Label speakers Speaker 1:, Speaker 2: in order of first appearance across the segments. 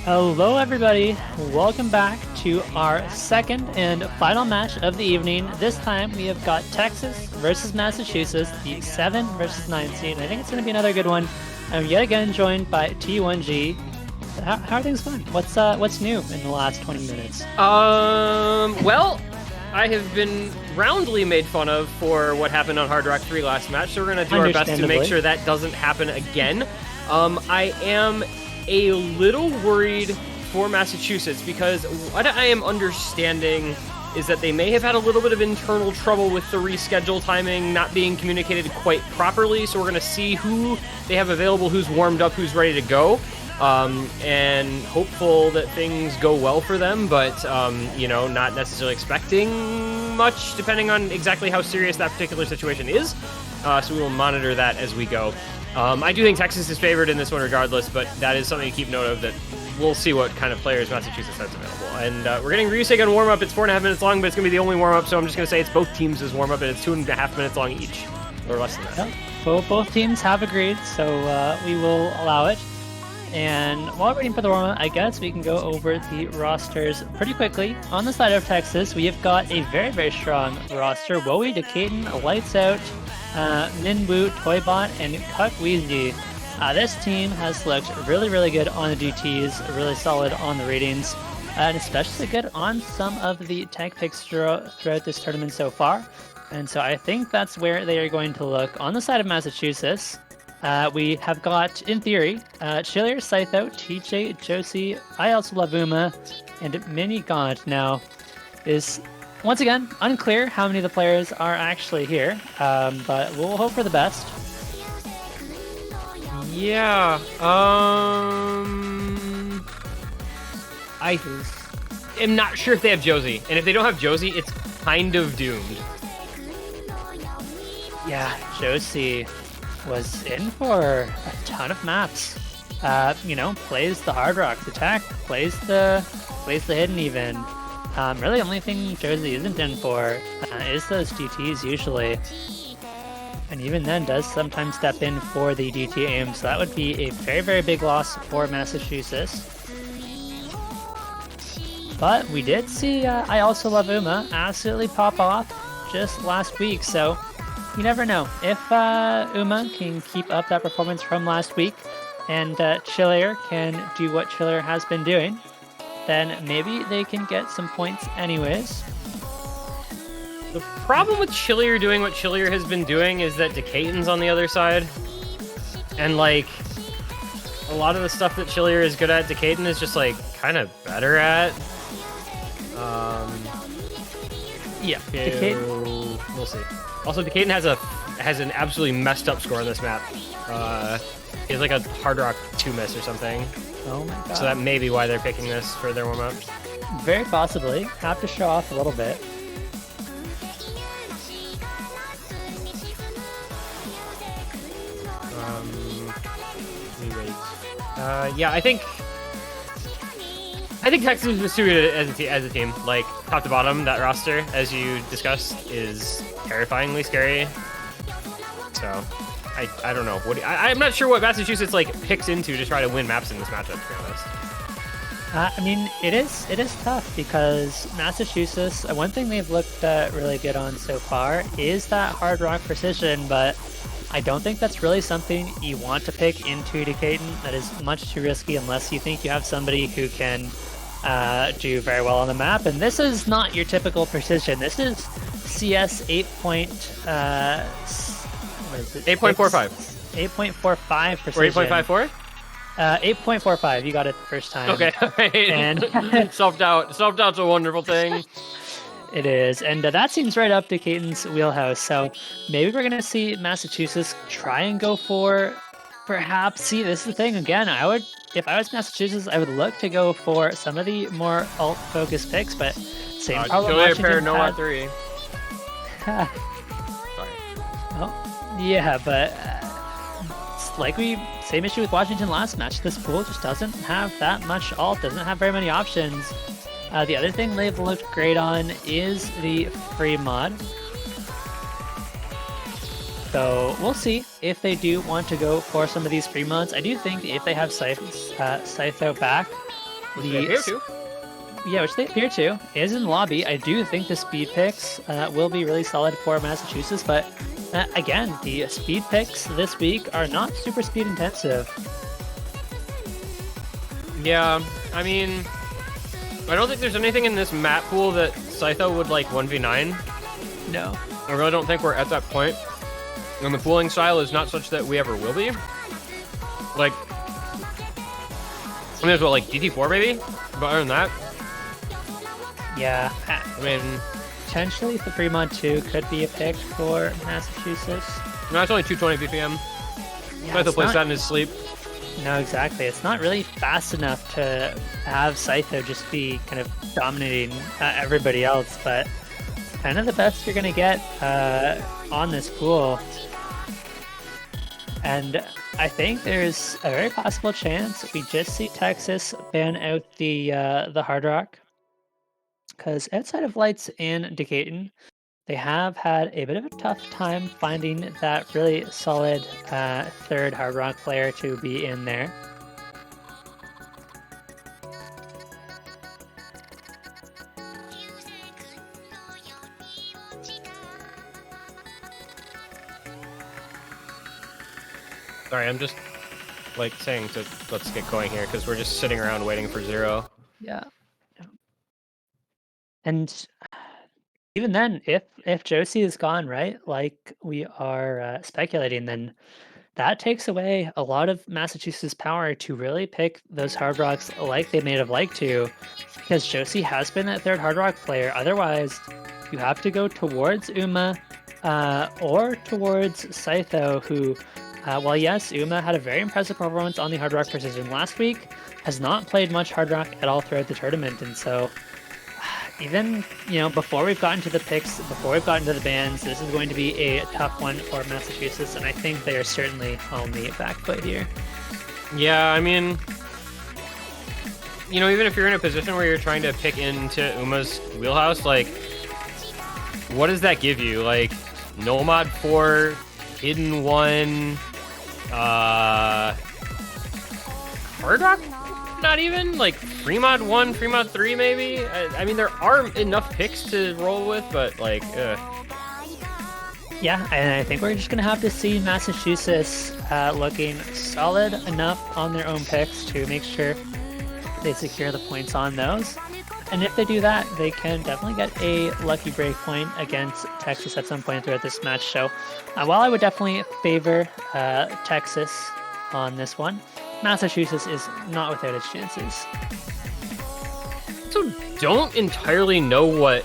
Speaker 1: Hello everybody, welcome back to our second and final match of the evening. This time we have got Texas versus Massachusetts, the 7 versus 9 seed. I think it's going to be another good one. I'm yet again joined by T1G. How are things going? What's new in the last 20 minutes?
Speaker 2: Well, I have been roundly made fun of for what happened on Hard Rock 3 last match, so we're going to do our best to make sure that doesn't happen again. I am a little worried for Massachusetts because what I am understanding is that they may have had a little bit of internal trouble with the reschedule timing not being communicated quite properly, so we're going to see who they have available, who's warmed up, who's ready to go. And hopeful that things go well for them, but, not necessarily expecting much depending on exactly how serious that particular situation is. So we will monitor that as we go. I do think Texas is favored in this one regardless, but that is something to keep note of, that we'll see what kind of players Massachusetts has available. And we're getting Ryusei on warm-up. It's 4.5 minutes long, but it's going to be the only warm-up, so I'm just going to say it's both teams' warm-up, and it's 2.5 minutes long each, or less than that.
Speaker 1: Well, both teams have agreed, so we will allow it. And while we're waiting for the warm-up, I guess we can go over the rosters pretty quickly. On the side of Texas, we have got a very, very strong roster. Wowie, Decaton, Lights Out, Minwoo, Toybot, and Kukweezy. This team has looked really, really good on the DTs, really solid on the ratings, and especially good on some of the tech picks throughout this tournament so far. And so I think that's where they are going to look. On the side of Massachusetts, we have got, in theory, Chilier, Scytho, TJ, Josie, Lavuma, and Mini God. Now, is once again unclear how many of the players are actually here, but we'll hope for the best.
Speaker 2: Yeah, I am not sure if they have Josie, and if they don't have Josie, it's kind of doomed.
Speaker 1: Yeah, Josie was in for a ton of maps. Plays the Hard Rock attack, plays the hidden even. Really, the only thing Josie isn't in for is those DTs usually, and even then does sometimes step in for the DT aim. So that would be a very, very big loss for Massachusetts. But we did see I Also Love Uma absolutely pop off just last week, so you never know. If Uma can keep up that performance from last week, and Chilier can do what Chilier has been doing, then maybe they can get some points anyways.
Speaker 2: The problem with Chilier doing what Chilier has been doing is that Decaton's on the other side. And, a lot of the stuff that Chilier is good at, Decaton is just, kind of better at.
Speaker 1: Yeah, Decaton.
Speaker 2: We'll see. Also, Decaton has an absolutely messed up score on this map. He has a Hard Rock 2 miss or something.
Speaker 1: Oh my god.
Speaker 2: So that may be why they're picking this for their warm-up.
Speaker 1: Very possibly. Have to show off a little bit.
Speaker 2: Yeah, I think Texas was suited as a team. Top to bottom, that roster, as you discussed, is terrifyingly scary. So, I don't know. I'm not sure what Massachusetts picks into to try to win maps in this matchup, to be honest.
Speaker 1: It is tough because Massachusetts, one thing they've looked really good on so far is that Hard Rock precision, but I don't think that's really something you want to pick into Decaton. That is much too risky unless you think you have somebody who can do very well on the map. And this is not your typical precision. This is CS 8.45. 8.45 precision.
Speaker 2: Or 8.54?
Speaker 1: 8.45. You got it the first time.
Speaker 2: Okay. And self-doubt's a wonderful thing.
Speaker 1: It is, and that seems right up Decaton's wheelhouse. So maybe we're gonna see Massachusetts try and go for, perhaps. See, this is the thing again. If I was Massachusetts, I would look to go for some of the more alt-focused picks, but same problem.
Speaker 2: Chilier pair, no on 3. Sorry.
Speaker 1: Oh, yeah, but same issue with Washington last match. This pool just doesn't have that much alt, doesn't have very many options. The other thing they've looked great on is the free mod. So we'll see if they do want to go for some of these free mods. I do think if they have Scytho back,
Speaker 2: Here too.
Speaker 1: Yeah, which they appear to, is in lobby. I do think the speed picks will be really solid for Massachusetts, but again, the speed picks this week are not super speed intensive.
Speaker 2: Yeah, I mean, I don't think there's anything in this map pool that Scytho would like 1v9.
Speaker 1: No.
Speaker 2: I really don't think we're at that point. And the pooling style is not such that we ever will be. Like, I mean, as well, like DT4 maybe? But other than that,
Speaker 1: yeah.
Speaker 2: I mean,
Speaker 1: potentially the Fremont 2 could be a pick for Massachusetts.
Speaker 2: No, it's only 220 BPM.
Speaker 1: Yeah,
Speaker 2: Scytho plays that in his sleep.
Speaker 1: No, exactly. It's not really fast enough to have Scytho just be kind of dominating everybody else, but it's kind of the best you're going to get on this pool. And I think there's a very possible chance we just see Texas ban out the Hard Rock. Because outside of Lights and Decatur, they have had a bit of a tough time finding that really solid third Hard Rock player to be in there.
Speaker 2: Sorry, I'm just like saying to let's get going here because we're just sitting around waiting for 0.
Speaker 1: Yeah. And even then, if Josie is gone, right, like we are speculating, then that takes away a lot of Massachusetts' power to really pick those Hard Rocks like they may have liked to, because Josie has been that third Hard Rock player. Otherwise, you have to go towards Uma or towards Scytho, who, while yes, Uma had a very impressive performance on the Hard Rock Precision last week, has not played much Hard Rock at all throughout the tournament, and so even, before we've gotten to the picks, before we've gotten to the bans, this is going to be a tough one for Massachusetts, and I think they are certainly on the back foot here.
Speaker 2: Yeah, I mean, even if you're in a position where you're trying to pick into Uma's wheelhouse, like, what does that give you? Like, Nomad 4, Hidden 1, Hard Rock? Not even? Like, Fremont 1, Fremont 3 maybe? I mean, there are enough picks to roll with, but like,
Speaker 1: Yeah, and I think we're just going to have to see Massachusetts looking solid enough on their own picks to make sure they secure the points on those. And if they do that, they can definitely get a lucky break point against Texas at some point throughout this match. So while I would definitely favor Texas on this one, Massachusetts is not without its chances.
Speaker 2: So don't entirely know what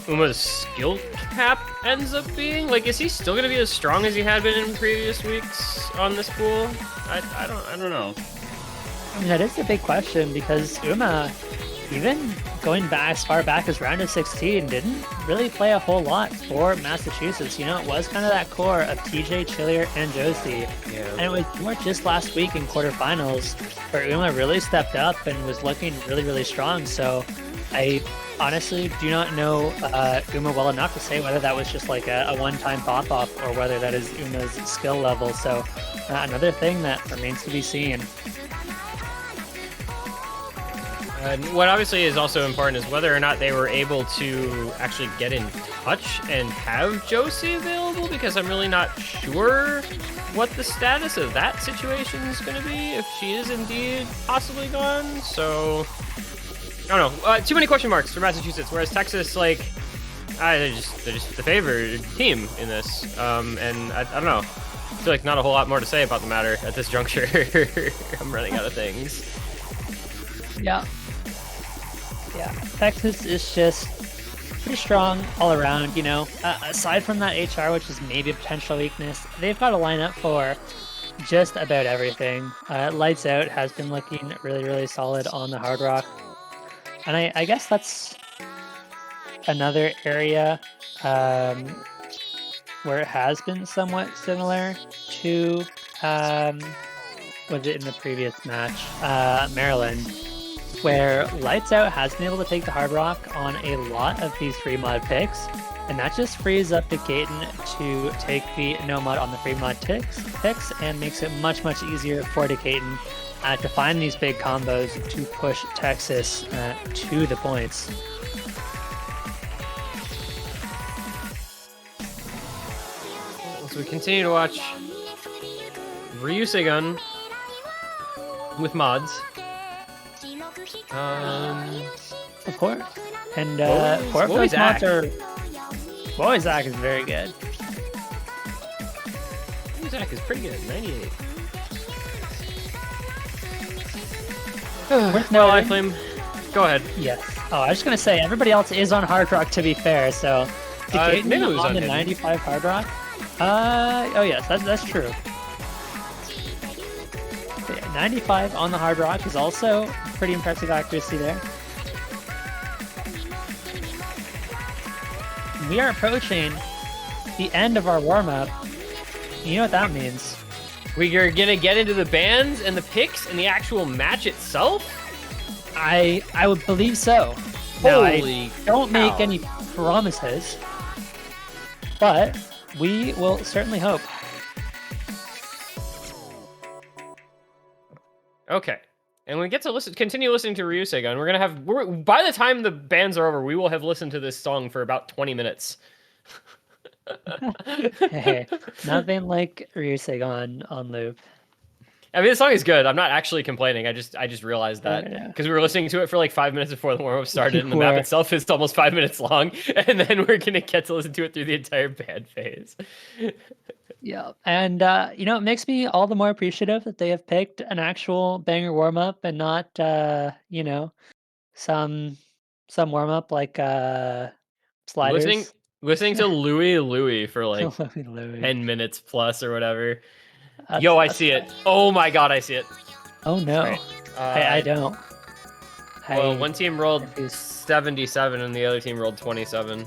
Speaker 2: Uma's skill cap ends up being. Like, is he still going to be as strong as he had been in previous weeks on this pool? I don't know.
Speaker 1: I mean, that is a big question, because Uma, even going back as far back as round of 16, didn't really play a whole lot for Massachusetts. It was kind of that core of TJ, Chillier, and Josie.
Speaker 2: Yeah.
Speaker 1: And it was more just last week in quarterfinals where Uma really stepped up and was looking really, really strong. So I honestly do not know Uma well enough to say whether that was just like a one-time pop-off or whether that is Uma's skill level. So another thing that remains to be seen.
Speaker 2: What obviously is also important is whether or not they were able to actually get in touch and have Josie available, because I'm really not sure what the status of that situation is going to be if she is indeed possibly gone. So, I don't know. Too many question marks for Massachusetts, whereas Texas, like, they're just the favored team in this. And I don't know. I feel like not a whole lot more to say about the matter at this juncture. I'm running out of things.
Speaker 1: Yeah. Yeah, Texas is just pretty strong all around, aside from that HR, which is maybe a potential weakness, they've got a lineup for just about everything. Lights Out has been looking really, really solid on the Hard Rock. And I guess that's another area where it has been somewhat similar to was it in the previous match, Maryland, where Lights Out has been able to take the Hard Rock on a lot of these free mod picks, and that just frees up Decatur to take the no mod on the free mod picks and makes it much, much easier for Decatur to find these big combos to push Texas to the points.
Speaker 2: So we continue to watch Ryusegun with mods.
Speaker 1: Of course. And four of those mods are... Zach is very good.
Speaker 2: Zach is pretty good, 98.
Speaker 1: No,
Speaker 2: I Flame. Go ahead.
Speaker 1: Yes. Oh, I was just gonna say everybody else is on Hard Rock. To be fair, so
Speaker 2: maybe it was
Speaker 1: on the 95 Hard Rock. Oh yes, that's true. So, yeah, 95 on the Hard Rock is also pretty impressive accuracy there. We are approaching the end of our warm-up. You know what that means?
Speaker 2: We are gonna get into the bands and the picks and the actual match itself?
Speaker 1: I would believe so. Now, I don't make any promises, but we will certainly hope.
Speaker 2: Okay. And we get to continue listening to Ryusegun. We're gonna have by the time the bands are over, we will have listened to this song for about 20 minutes.
Speaker 1: Hey, nothing like Ryusegun on loop.
Speaker 2: I mean, the song is good. I'm not actually complaining. I just realized that because we were listening to it for like 5 minutes before the warm-up started, and the map itself is almost 5 minutes long, and then we're gonna get to listen to it through the entire band phase.
Speaker 1: Yeah, and you know, it makes me all the more appreciative that they have picked an actual banger warm-up and not you know, some warm-up like sliders.
Speaker 2: Listening to Louie for like
Speaker 1: Louis.
Speaker 2: 10 minutes plus or whatever.
Speaker 1: That's,
Speaker 2: Yo, I see it. Oh my god, I see it.
Speaker 1: Oh no.
Speaker 2: Right.
Speaker 1: I don't.
Speaker 2: Well, one team rolled 77 and the other team rolled 27.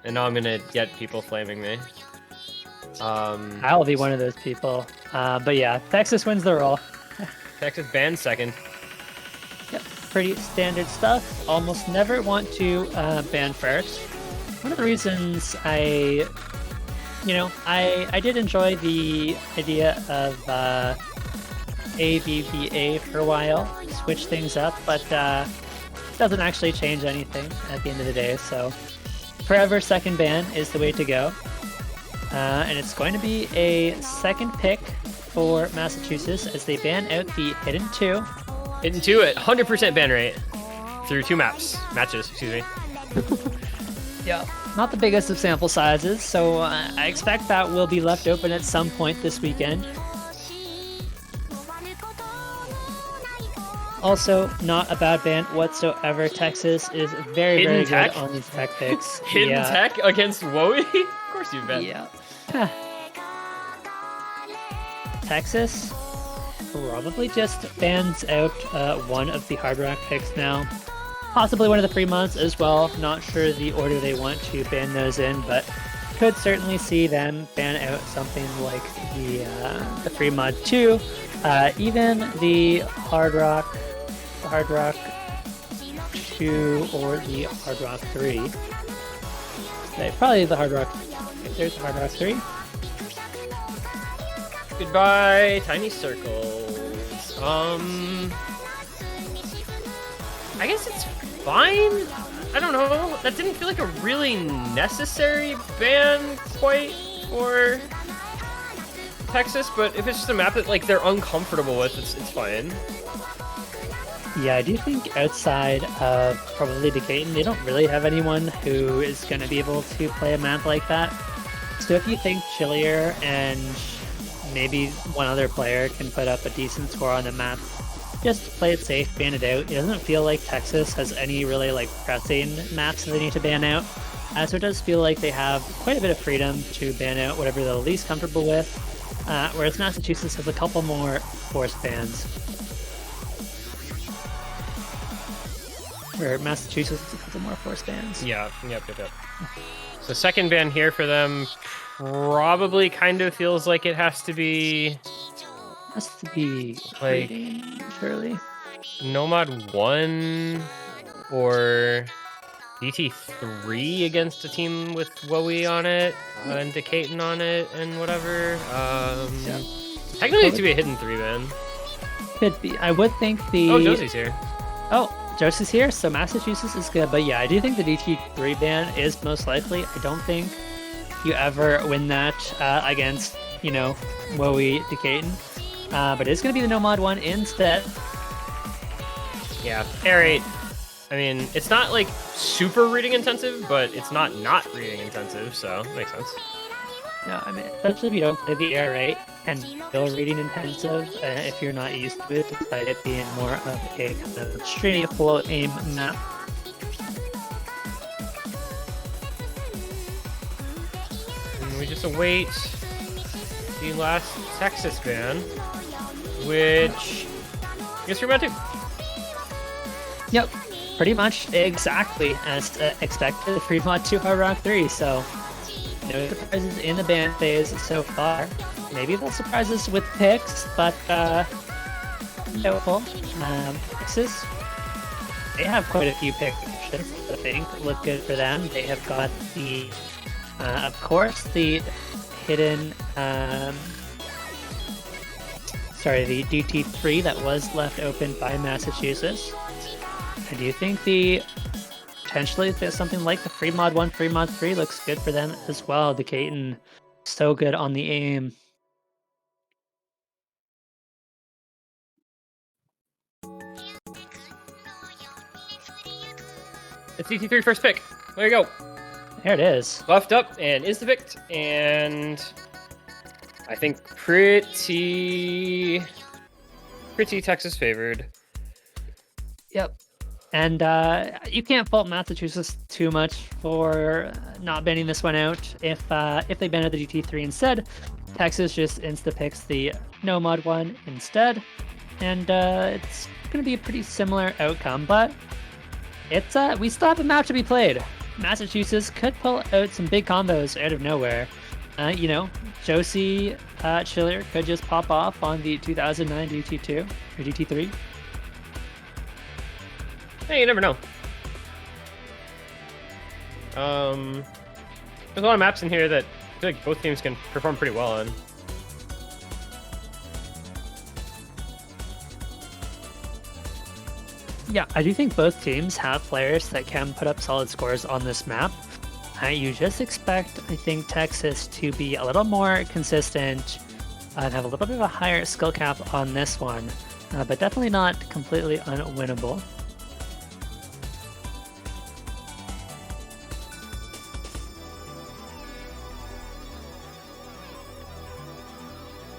Speaker 2: And now I'm gonna get people flaming me.
Speaker 1: I'll be one of those people. But yeah, Texas wins the roll.
Speaker 2: Texas banned second.
Speaker 1: Yep, pretty standard stuff. Almost never want to ban first. One of the reasons I did enjoy the idea of ABBA for a while, switch things up, but doesn't actually change anything at the end of the day. So forever second ban is the way to go. And it's going to be a second pick for Massachusetts as they ban out the Hidden 2.
Speaker 2: Hidden 2 at 100% ban rate through 2 matches, excuse me.
Speaker 1: Yeah, not the biggest of sample sizes, so I expect that will be left open at some point this weekend. Also, not a bad ban whatsoever. Texas is very, very good on these tech picks.
Speaker 2: Hidden tech against Wowie? Of course you bet.
Speaker 1: Yeah. Texas probably just bans out one of the Hard Rock picks now. Possibly one of the free mods as well. Not sure the order they want to ban those in, but could certainly see them ban out something like the free mod 2. Even the Hard Rock 2 or the Hard Rock 3. Okay, probably the Hard Rock. There's the Hard Rock 3.
Speaker 2: Goodbye, tiny circles. I guess it's fine. I don't know. That didn't feel like a really necessary ban quite for Texas, but if it's just a map that like they're uncomfortable with, it's fine.
Speaker 1: Yeah, I do think outside of probably Decatur, they don't really have anyone who is going to be able to play a map like that. So if you think Chillier and maybe one other player can put up a decent score on the map, just play it safe, ban it out. It doesn't feel like Texas has any really like pressing maps that they need to ban out. So it does feel like they have quite a bit of freedom to ban out whatever they're least comfortable with, whereas Massachusetts has a couple more forced bans. Where Massachusetts has a couple more forced bans.
Speaker 2: Yeah, yep. So second ban here for them probably kind of feels like it has to be like
Speaker 1: surely
Speaker 2: Nomad 1 or DT3 against a team with Wowie on it and Decatur on it and whatever.
Speaker 1: Yeah.
Speaker 2: Technically, it should be a hidden 3-ban.
Speaker 1: Could be. I would think the...
Speaker 2: Oh, Josie's here.
Speaker 1: Oh, Josie's here, so Massachusetts is good. But yeah, I do think the DT3 ban is most likely. I don't think you ever win that against, you know, Wowie Decatur. But it's going to be the no mod one instead.
Speaker 2: Yeah, Air 8. I mean, it's not like super reading intensive, but it's not reading intensive, so it makes sense.
Speaker 1: No, I mean, especially if you don't play the air rate and still reading intensive, if you're not used to it, despite it being more of a kind of straight full aim map.
Speaker 2: And we just await the last Texas ban, which I guess you're about to.
Speaker 1: Yep, pretty much exactly as expected. Fremont 2 Hard Rock 3, so no surprises in the ban phase so far. Maybe they'll surprise us with picks, but doubtful. Texas, they have quite a few picks, I think. Look good for them. They have got the, of course, the hidden, the DT3 that was left open by Massachusetts. I do think potentially something like the free mod 1, free mod 3 looks good for them as well. Decatur, so good on the aim.
Speaker 2: It's DT3 first pick. There you go.
Speaker 1: There it is.
Speaker 2: Buffed up and is the picked, and I think pretty Texas favored.
Speaker 1: Yep. And you can't fault Massachusetts too much for not banning this one out. If they banned the DT3 instead, Texas just insta-picks the no mod one instead. And it's going to be a pretty similar outcome, but it's we still have a map to be played. Massachusetts could pull out some big combos out of nowhere. You know, Josie Chiller could just pop off on the 2009 DT2 or DT3.
Speaker 2: Hey, you never know. There's a lot of maps in here that I feel like both teams can perform pretty well on.
Speaker 1: Yeah, I do think both teams have players that can put up solid scores on this map. You just expect, I think, Texas to be a little more consistent and have a little bit of a higher skill cap on this one, but definitely not completely unwinnable.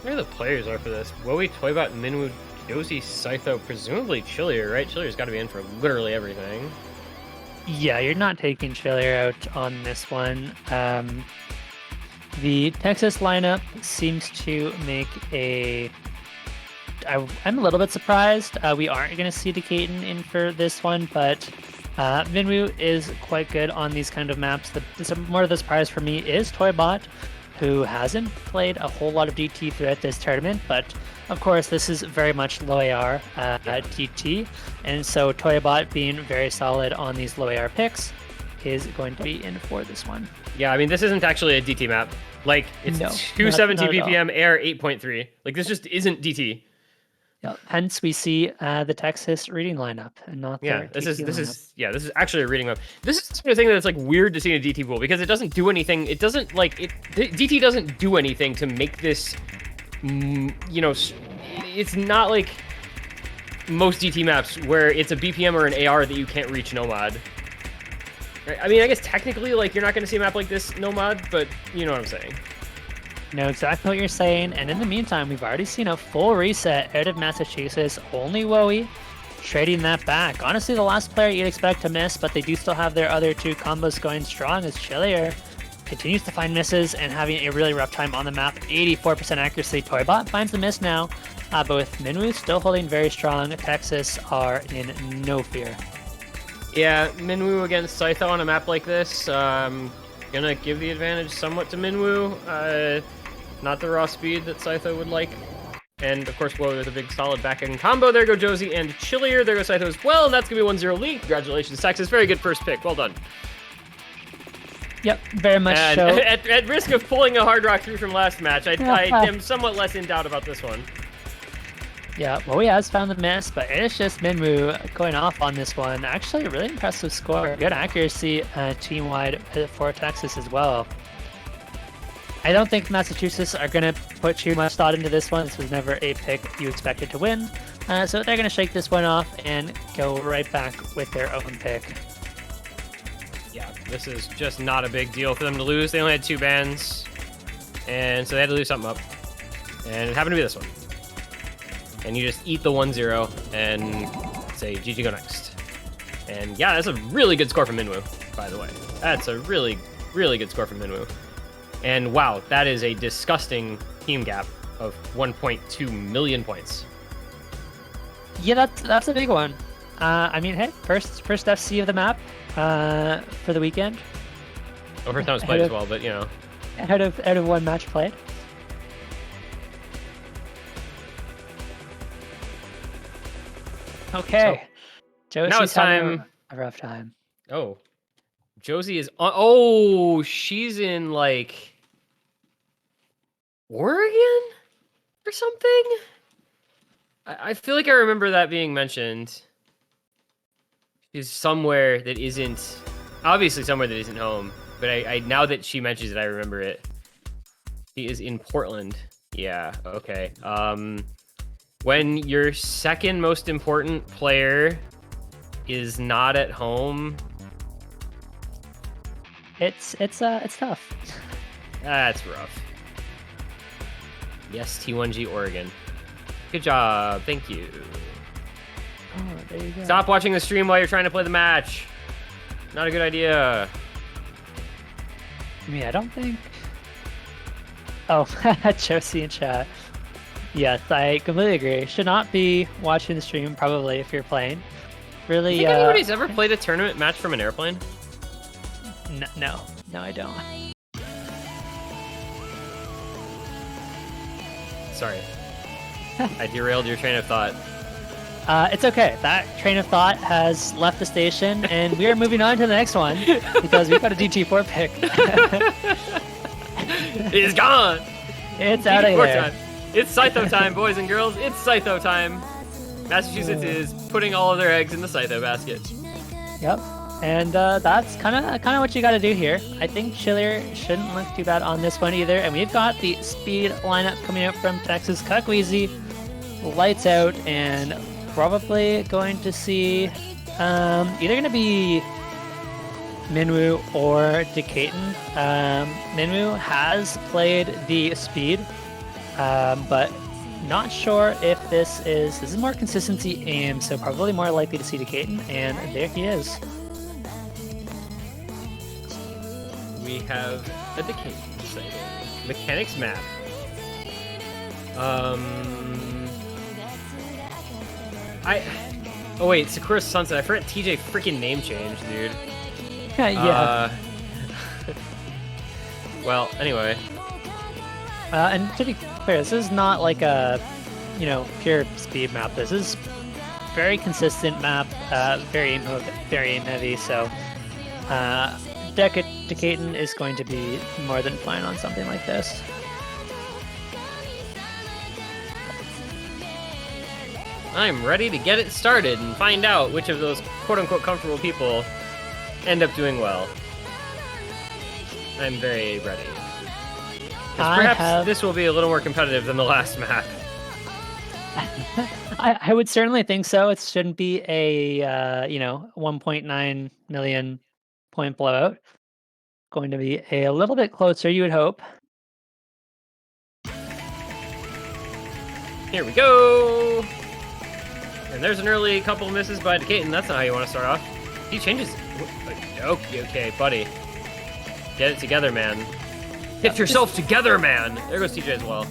Speaker 2: Where the players are for this? Wowie, Toybot, Minwoo, Josie, Scytho, presumably Chillier, right? Chillier's got to be in for literally everything.
Speaker 1: Yeah, you're not taking Chillier out on this one. The Texas lineup seems to make I'm a little bit surprised. We aren't going to see Decatur in for this one, but Minwoo is quite good on these kind of maps. More of the surprise for me is Toybot, who hasn't played a whole lot of DT throughout this tournament, but of course this is very much low AR DT, and so Toybot being very solid on these low AR picks is going to be in for this one.
Speaker 2: Yeah, I mean, this isn't actually a DT map. Like, it's 270 BPM, AR 8.3. Like, this just isn't DT.
Speaker 1: Yeah, hence we see the Texas reading lineup and not the
Speaker 2: this is actually a reading map. This is the sort of thing that's like weird to see in a DT pool because it doesn't do anything. It doesn't like DT doesn't do anything to make this. You know, it's not like most DT maps where it's a BPM or an AR that you can't reach no mod. Right? I mean, I guess technically, like, you're not going to see a map like this no mod, but you know what I'm saying.
Speaker 1: Know exactly what you're saying, and in the meantime, we've already seen a full reset out of Massachusetts. Only Wowie trading that back. Honestly, the last player you'd expect to miss, but they do still have their other two combos going strong as Chillier continues to find misses and having a really rough time on the map. 84% accuracy. Toybot finds the miss now, but with Minwoo still holding very strong, Texas are in no fear.
Speaker 2: Yeah, Minwoo against Scytho on a map like this, gonna give the advantage somewhat to Minwoo. Not the raw speed that Scytho would like. And of course, Wowie with a big solid back-end combo. There go Josie and Chillier. There goes Scytho as well, and that's gonna be 1-0 lead. Congratulations, Texas. Very good first pick. Well done.
Speaker 1: Yep, very much
Speaker 2: and
Speaker 1: so.
Speaker 2: At risk of pulling a Hard Rock 3 from last match, I am somewhat less in doubt about this one.
Speaker 1: Yeah, well, he has found the miss, but it's just Minwoo going off on this one. Actually, a really impressive score. Good accuracy team-wide for Texas as well. I don't think Massachusetts are going to put too much thought into this one. This was never a pick you expected to win. So they're going to shake this one off and go right back with their own pick.
Speaker 2: Yeah, this is just not a big deal for them to lose. They only had 2 bans, and so they had to leave something up. And it happened to be this one. And you just eat the 1-0 and say, GG, go next. And yeah, that's a really good score from Minwoo, by the way. That's a really, really good score from Minwoo. And wow, that is a disgusting team gap of 1.2 million points.
Speaker 1: Yeah, that's a big one. I mean, hey, first FC of the map for the weekend.
Speaker 2: Well, first time it's played as well, but you know.
Speaker 1: Out of one match played. Okay.
Speaker 2: So, now it's time.
Speaker 1: A rough time.
Speaker 2: Oh. Josie is on. Oh, she's in like Oregon or something? I feel like I remember that being mentioned. She's somewhere that isn't, obviously somewhere that isn't home, but I now that she mentions it, I remember it. She is in Portland. Yeah, okay. When your second most important player is not at home,
Speaker 1: it's tough.
Speaker 2: That's rough. Yes, T1G Oregon. Good job. Thank you.
Speaker 1: Oh, there you go.
Speaker 2: Stop watching the stream while you're trying to play the match. Not a good idea.
Speaker 1: I mean, I don't think... Oh, Josie in chat. Yes, I completely agree. Should not be watching the stream, probably, if you're playing. Really,
Speaker 2: do you think anybody's ever played a tournament match from an airplane?
Speaker 1: No, I don't.
Speaker 2: Sorry. I derailed your train of thought.
Speaker 1: It's okay. That train of thought has left the station, and we are moving on to the next one, because we've got a DT4 pick.
Speaker 2: It's gone!
Speaker 1: It's out of here.
Speaker 2: Time. It's Scytho time, boys and girls. It's Scytho time. Massachusetts is putting all of their eggs in the Scytho basket.
Speaker 1: Yep. And that's kind of what you got to do here. I think Chiller shouldn't look too bad on this one either. And we've got the speed lineup coming out from Texas. Cuckweezy, lights out, and probably going to see either going to be Minwoo or Decaton. Minwoo has played the speed, but not sure if this is more consistency aim, so probably more likely to see Decaton, and there he is.
Speaker 2: We have a Decaton sighting. Mechanics map. Oh wait, Sakura Sunset. I forgot TJ freaking name change, dude.
Speaker 1: Yeah.
Speaker 2: Well, anyway.
Speaker 1: And to be clear, this is not like a, pure speed map. This is very consistent map, very aim heavy. So, Decaton is going to be more than fine on something like this.
Speaker 2: I'm ready to get it started and find out which of those quote-unquote comfortable people end up doing well. I'm very ready. Perhaps this will be a little more competitive than the last map.
Speaker 1: I would certainly think so. It shouldn't be a 1.9 million point blowout. Going to be a little bit closer, you would hope.
Speaker 2: Here we go. And there's an early couple of misses by Decaton. That's not how you want to start off. He changes. Okay, buddy. Get it together, man. Hit yourself together, man. There goes TJ as well.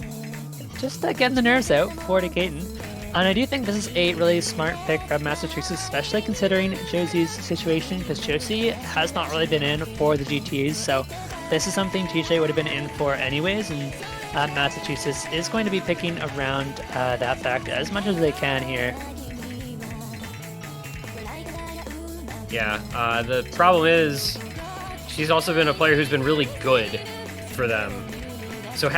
Speaker 1: Just getting the nerves out for Decaton. And I do think this is a really smart pick from Massachusetts, especially considering Josie's situation, because Josie has not really been in for the GTs, so this is something TJ would have been in for anyways, and Massachusetts is going to be picking around that fact as much as they can here.
Speaker 2: Yeah, the problem is she's also been a player who's been really good for them. So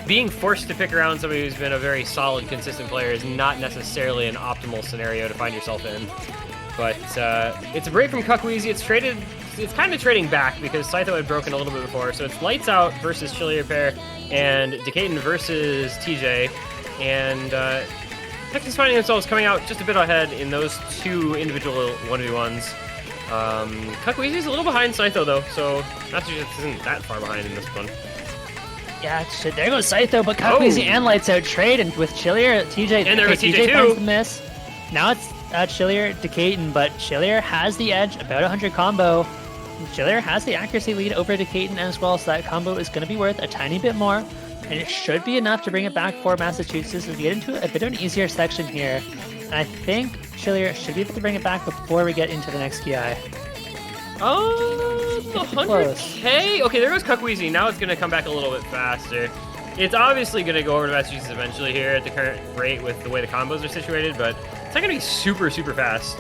Speaker 2: being forced to pick around somebody who's been a very solid, consistent player is not necessarily an optimal scenario to find yourself in. But it's a break from Cuckweezy. It's kind of trading back because Scytho had broken a little bit before. So it's Lights Out versus Chillier pair and Decaton versus TJ. And Texas finding themselves coming out just a bit ahead in those two individual 1v1s. Cuckweezy's a little behind Scytho though, so Massachusetts isn't that far behind in this one.
Speaker 1: Yeah, shit, there goes Scytho, but Cuckweezy and Lights Out trade, and with Chillier, TJ,
Speaker 2: and there was TJ
Speaker 1: finds the miss. Now it's Chillier, Decaton, but Chillier has the edge, about 100 combo. Chillier has the accuracy lead over Decaton as well, so that combo is going to be worth a tiny bit more, and it should be enough to bring it back for Massachusetts as we get into a bit of an easier section here. And I think Chillier should be able to bring it back before we get into the next GI.
Speaker 2: Oh, the 100k? Okay, there goes Cuckweezy. Now it's going to come back a little bit faster. It's obviously going to go over to Massachusetts eventually here at the current rate with the way the combos are situated, but it's not going to be super, super fast.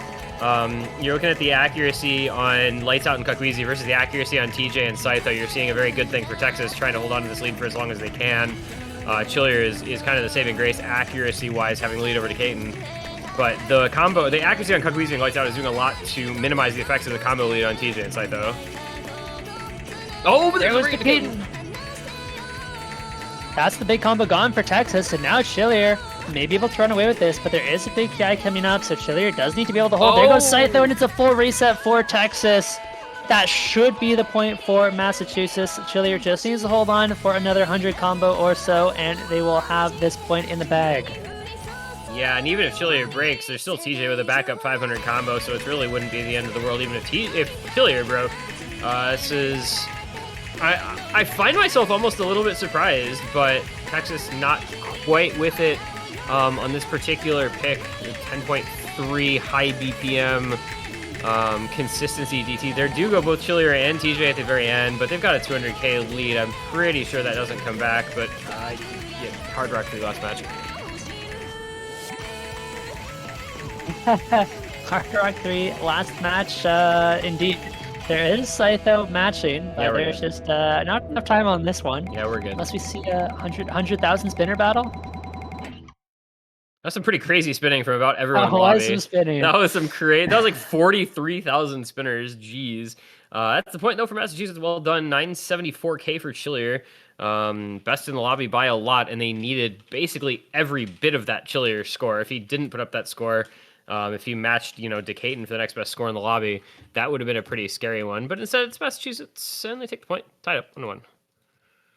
Speaker 2: You're looking at the accuracy on Lights Out and Cuckweezy versus the accuracy on TJ and Scytho. You're seeing a very good thing for Texas, trying to hold on to this lead for as long as they can. Chillier is kind of the saving grace accuracy-wise, having the lead over Decaton. But the accuracy on Cuckweezy and Lights Out is doing a lot to minimize the effects of the combo lead on TJ and Scytho. Oh, but
Speaker 1: there was Decaton. That's the big combo gone for Texas, and now Chillier may be able to run away with this, but there is a big guy coming up, so Chillier does need to be able to hold. There goes Scytho, and it's a full reset for Texas. That should be the point for Massachusetts. Chillier just needs to hold on for another 100 combo or so, and they will have this point in the bag.
Speaker 2: Yeah, and even if Chillier breaks, there's still TJ with a backup 500 combo, so it really wouldn't be the end of the world even if Chillier broke. This is... I find myself almost a little bit surprised, but Texas not quite with it on this particular pick. 10.3 high BPM consistency DT. There do go both Chillier and TJ at the very end, but they've got a 200k lead. I'm pretty sure that doesn't come back, but yeah, Hard Rock 3 last match.
Speaker 1: Hard Rock 3 last match, indeed. There is Scytho matching, but there's just not enough time on this one.
Speaker 2: Yeah, we're good.
Speaker 1: Unless we see a 100,000 spinner battle.
Speaker 2: That's some pretty crazy spinning from about everyone in the lobby.
Speaker 1: Some spinning.
Speaker 2: That was some crazy. That was like 43,000 spinners. Jeez. That's the point though for Massachusetts. Well done. 974k for Chillier. Best in the lobby by a lot, and they needed basically every bit of that Chillier score. If he didn't put up that score, if he matched, Decaton for the next best score in the lobby, that would have been a pretty scary one. But instead, it's Massachusetts, and they take the point, tied up 1-1.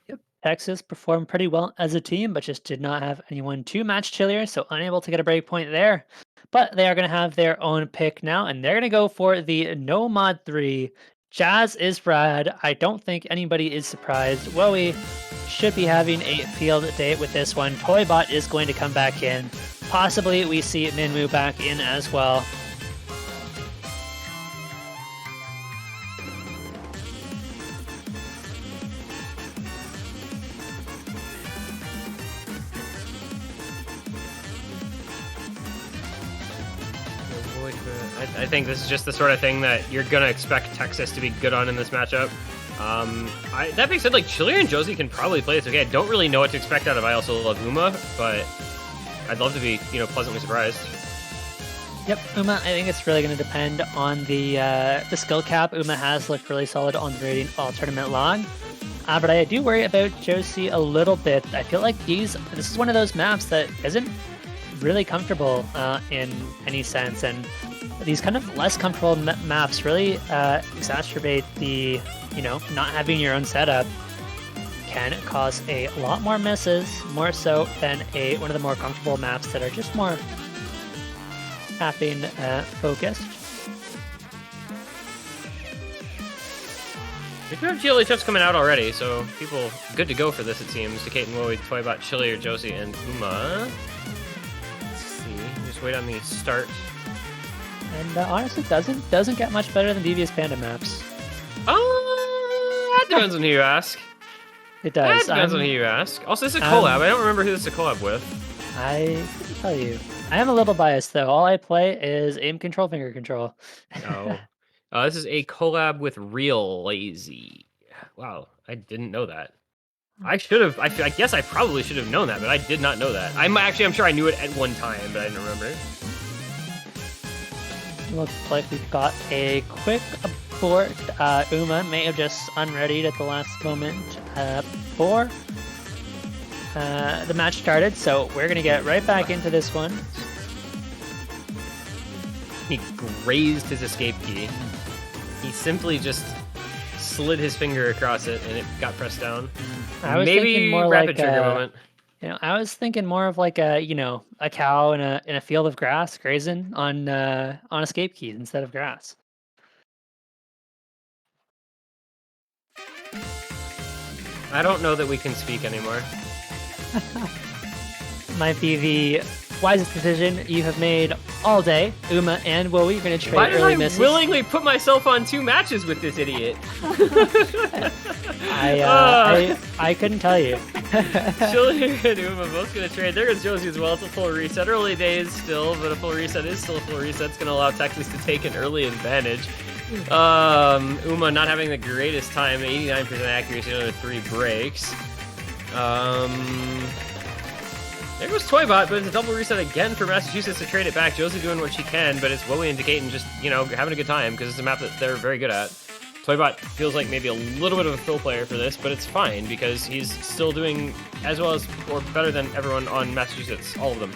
Speaker 1: Yep. Texas performed pretty well as a team, but just did not have anyone to match Chillier, so unable to get a break point there. But they are going to have their own pick now, and they're going to go for the No Mod 3. Jazz is rad. I don't think anybody is surprised. Wowie should be having a field day with this one. Toybot is going to come back in. Possibly we see Minwoo back in as well.
Speaker 2: I think this is just the sort of thing that you're going to expect Texas to be good on in this matchup. That being said, like, Chillier and Josie can probably play this okay. I don't really know what to expect out of I Also Love Uma, but I'd love to be, pleasantly surprised.
Speaker 1: Yep, Uma, I think it's really going to depend on the skill cap. Uma has looked really solid on the rating all tournament long. But I do worry about Josie a little bit. I feel like this is one of those maps that isn't really comfortable in any sense, and these kind of less comfortable maps really exacerbate the, not having your own setup can cause a lot more misses, more so than one of the more comfortable maps that are just more tapping focused.
Speaker 2: We do have GLHFs coming out already, so people good to go for this, it seems. Decaton, Wowie, Toybot, Chillier, Josie, and Uma. Let's see. Just wait on the start.
Speaker 1: And honestly, doesn't get much better than Devious Panda maps.
Speaker 2: That depends on who you ask.
Speaker 1: It does.
Speaker 2: That depends on who you ask. Also, this is a collab. I don't remember who this is a collab with.
Speaker 1: I can tell you. I am a little biased, though. All I play is aim control, finger control.
Speaker 2: Oh. This is a collab with Real Lazy. Wow, I didn't know that. I should have. I guess I probably should have known that, but I did not know that. I'm sure I knew it at one time, but I didn't remember.
Speaker 1: Looks like we've got a quick abort. Uma may have just unreadied at the last moment before the match started, so we're gonna get right back into this one.
Speaker 2: He grazed his escape key. He simply just slid his finger across it, and it got pressed down.
Speaker 1: I was
Speaker 2: Maybe
Speaker 1: thinking more
Speaker 2: rapid
Speaker 1: like
Speaker 2: trigger moment.
Speaker 1: You know, I was thinking more of like a a cow in a field of grass grazing on escape keys instead of grass.
Speaker 2: I don't know that we can speak anymore.
Speaker 1: Might be the wisest decision you have made all day. Uma and Wowie, you're gonna trade
Speaker 2: Why did
Speaker 1: early
Speaker 2: I
Speaker 1: misses.
Speaker 2: willingly put myself on 2 matches with this idiot?
Speaker 1: I couldn't tell you.
Speaker 2: Chili and Uma both gonna trade. There goes Josie as well. It's a full reset. Early days still, but a full reset is still a full reset. It's gonna allow Texas to take an early advantage. Uma not having the greatest time, 89% accuracy, another 3 breaks. There goes Toybot, but it's a double reset again for Massachusetts to trade it back. Josie doing what she can, but it's Wowie and Decatur just, having a good time because it's a map that they're very good at. Toybot feels like maybe a little bit of a fill player for this, but it's fine because he's still doing as well as or better than everyone on Massachusetts, all of them.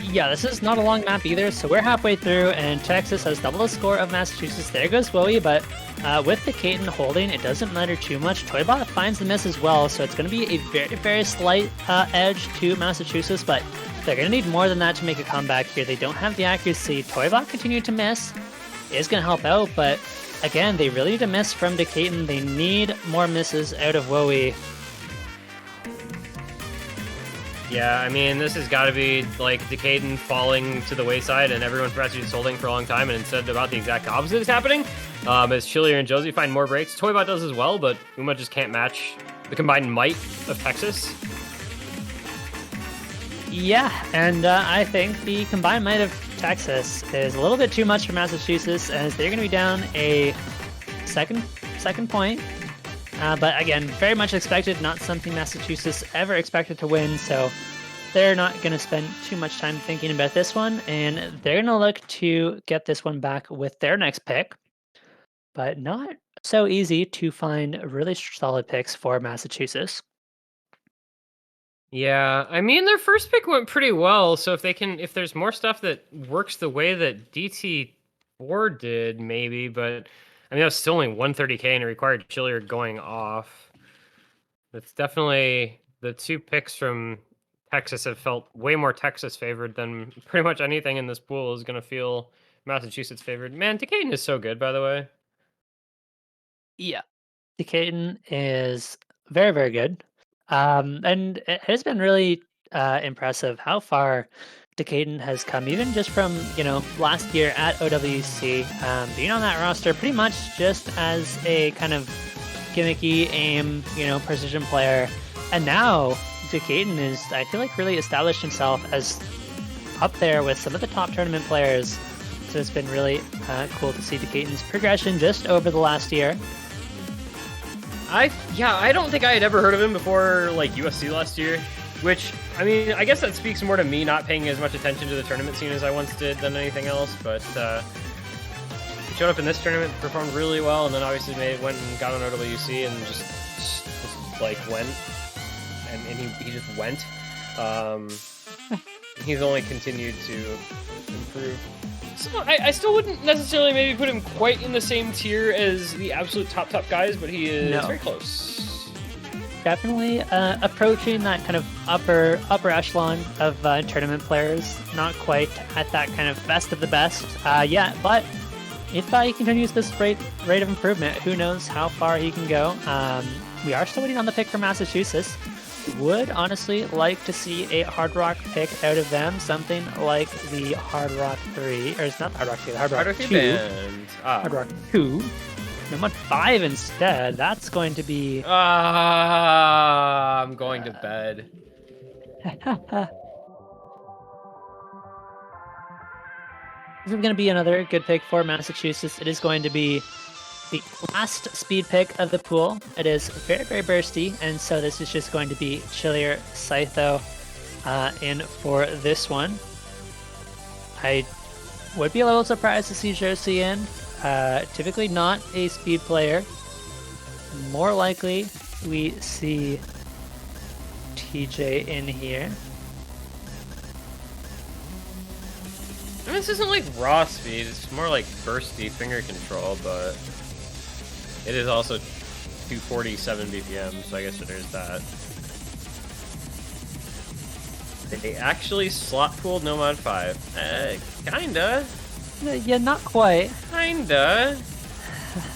Speaker 1: Yeah, this is not a long map either, so we're halfway through, and Texas has double the score of Massachusetts. There goes Wowie, but with the Decatur holding, it doesn't matter too much. Toybot finds the miss as well, so it's going to be a very, very slight edge to Massachusetts, but they're going to need more than that to make a comeback here. They don't have the accuracy. Toybot continued to miss. It is going to help out, but again, they really need a miss from Decatur. They need more misses out of Wowie.
Speaker 2: Yeah, I mean, this has got to be like Decatur falling to the wayside and everyone from Massachusetts holding for a long time, and instead about the exact opposite is happening. As Chilier and Josie find more breaks. Toybot does as well, but Uma just can't match the combined might of Texas.
Speaker 1: Yeah, and I think the combined might of Texas is a little bit too much for Massachusetts, as they're going to be down a second point. But again, very much expected, not something Massachusetts ever expected to win, so they're not going to spend too much time thinking about this one, and they're going to look to get this one back with their next pick. But not so easy to find really solid picks for Massachusetts.
Speaker 2: Yeah, I mean, their first pick went pretty well, so if there's more stuff that works the way that DT4 did, maybe, but I mean, that was still only 130k and it required Chilier going off. It's definitely the 2 picks from Texas have felt way more Texas favored than pretty much anything in this pool is going to feel Massachusetts favored. Man, Decatur is so good, by the way.
Speaker 1: Yeah, Decatur is very, very good. And it has been really impressive how far Decatur has come, even just from, last year at OWC, being on that roster pretty much just as a kind of gimmicky aim, precision player. And now Decatur is, I feel like, really established himself as up there with some of the top tournament players. So it's been really cool to see Decatur's progression just over the last year.
Speaker 2: I don't think I had ever heard of him before, like, USC last year, which, I mean, I guess that speaks more to me not paying as much attention to the tournament scene as I once did than anything else, but he showed up in this tournament, performed really well, and then obviously went and got on OWC and just like, went, and he just went. He's only continued to improve. So I still wouldn't necessarily maybe put him quite in the same tier as the absolute top guys, but he is very close.
Speaker 1: Definitely approaching that kind of upper echelon of tournament players. Not quite at that kind of best of the best yet, but if he continues this rate of improvement, who knows how far he can go. We are still waiting on the pick for Massachusetts. Would honestly like to see a Hard Rock pick out of them, something like the Hard Rock 3, or it's not the Hard Rock 3, the Hard Rock 2.
Speaker 2: Band.
Speaker 1: Hard Rock 2. No, what 5 instead? That's going to be...
Speaker 2: I'm going to bed.
Speaker 1: This is going to be another good pick for Massachusetts. It is going to be the last speed pick of the pool. It is very, very bursty, and so this is just going to be Chillier Scytho in for this one. I would be a little surprised to see Josie in. Typically not a speed player. More likely we see TJ in here.
Speaker 2: I mean, this isn't like raw speed, it's more like bursty finger control, but it is also 247 BPM, so I guess there's that. They actually slot pooled No Mod 5. Kinda.
Speaker 1: Yeah, not quite.
Speaker 2: Kinda.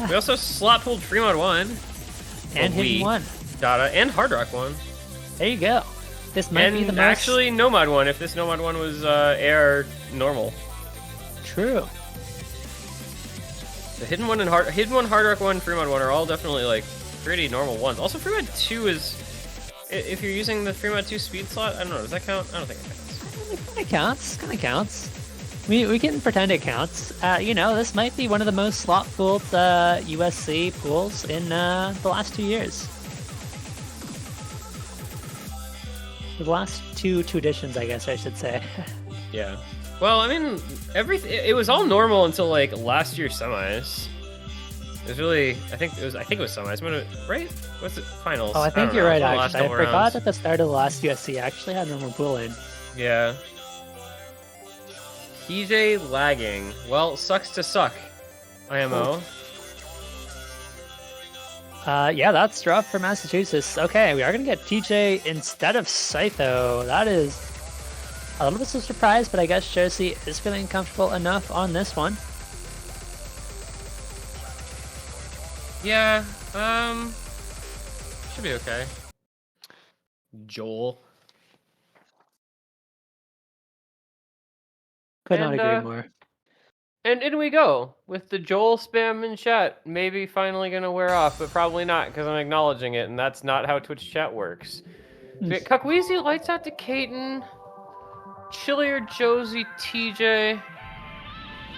Speaker 2: We also slot pooled Free Mod 1.
Speaker 1: And Hidden 1.
Speaker 2: Data, and Hard Rock 1.
Speaker 1: There you go. This might be the most...
Speaker 2: actually No Mod 1, if this No Mod 1 was AR normal.
Speaker 1: True.
Speaker 2: The Hidden 1, Hard Rock 1, Free Mod 1 are all definitely like pretty normal ones. Also, Free Mod 2 is, if you're using the Free Mod 2 speed slot, I don't know, does that count? I don't think it counts.
Speaker 1: Kind of counts. We can pretend it counts. You know, this might be one of the most slot-pooled USC pools in the last 2 years. The last two editions, I guess I should say.
Speaker 2: Yeah. Well, I mean, it was all normal until like last year's semis. It was really, I think it was semis. Right? What's it? Finals.
Speaker 1: Oh, I think you're right. Actually, I forgot
Speaker 2: rounds.
Speaker 1: at the start of the last USC actually had normal pooling.
Speaker 2: Yeah. TJ lagging. Well, sucks to suck. IMO.
Speaker 1: Yeah, that's rough for Massachusetts. Okay, we are going to get TJ instead of Scytho. That is a little bit of a surprise, but I guess Josie is feeling comfortable enough on this one.
Speaker 2: Yeah, should be okay. Joel.
Speaker 1: Could not agree more.
Speaker 2: And in we go with the Joel spam in chat. Maybe finally gonna wear off, but probably not because I'm acknowledging it, and that's not how Twitch chat works. So we got Kakweezy, Lights Out to Kaiten, Chillier, Josie, TJ.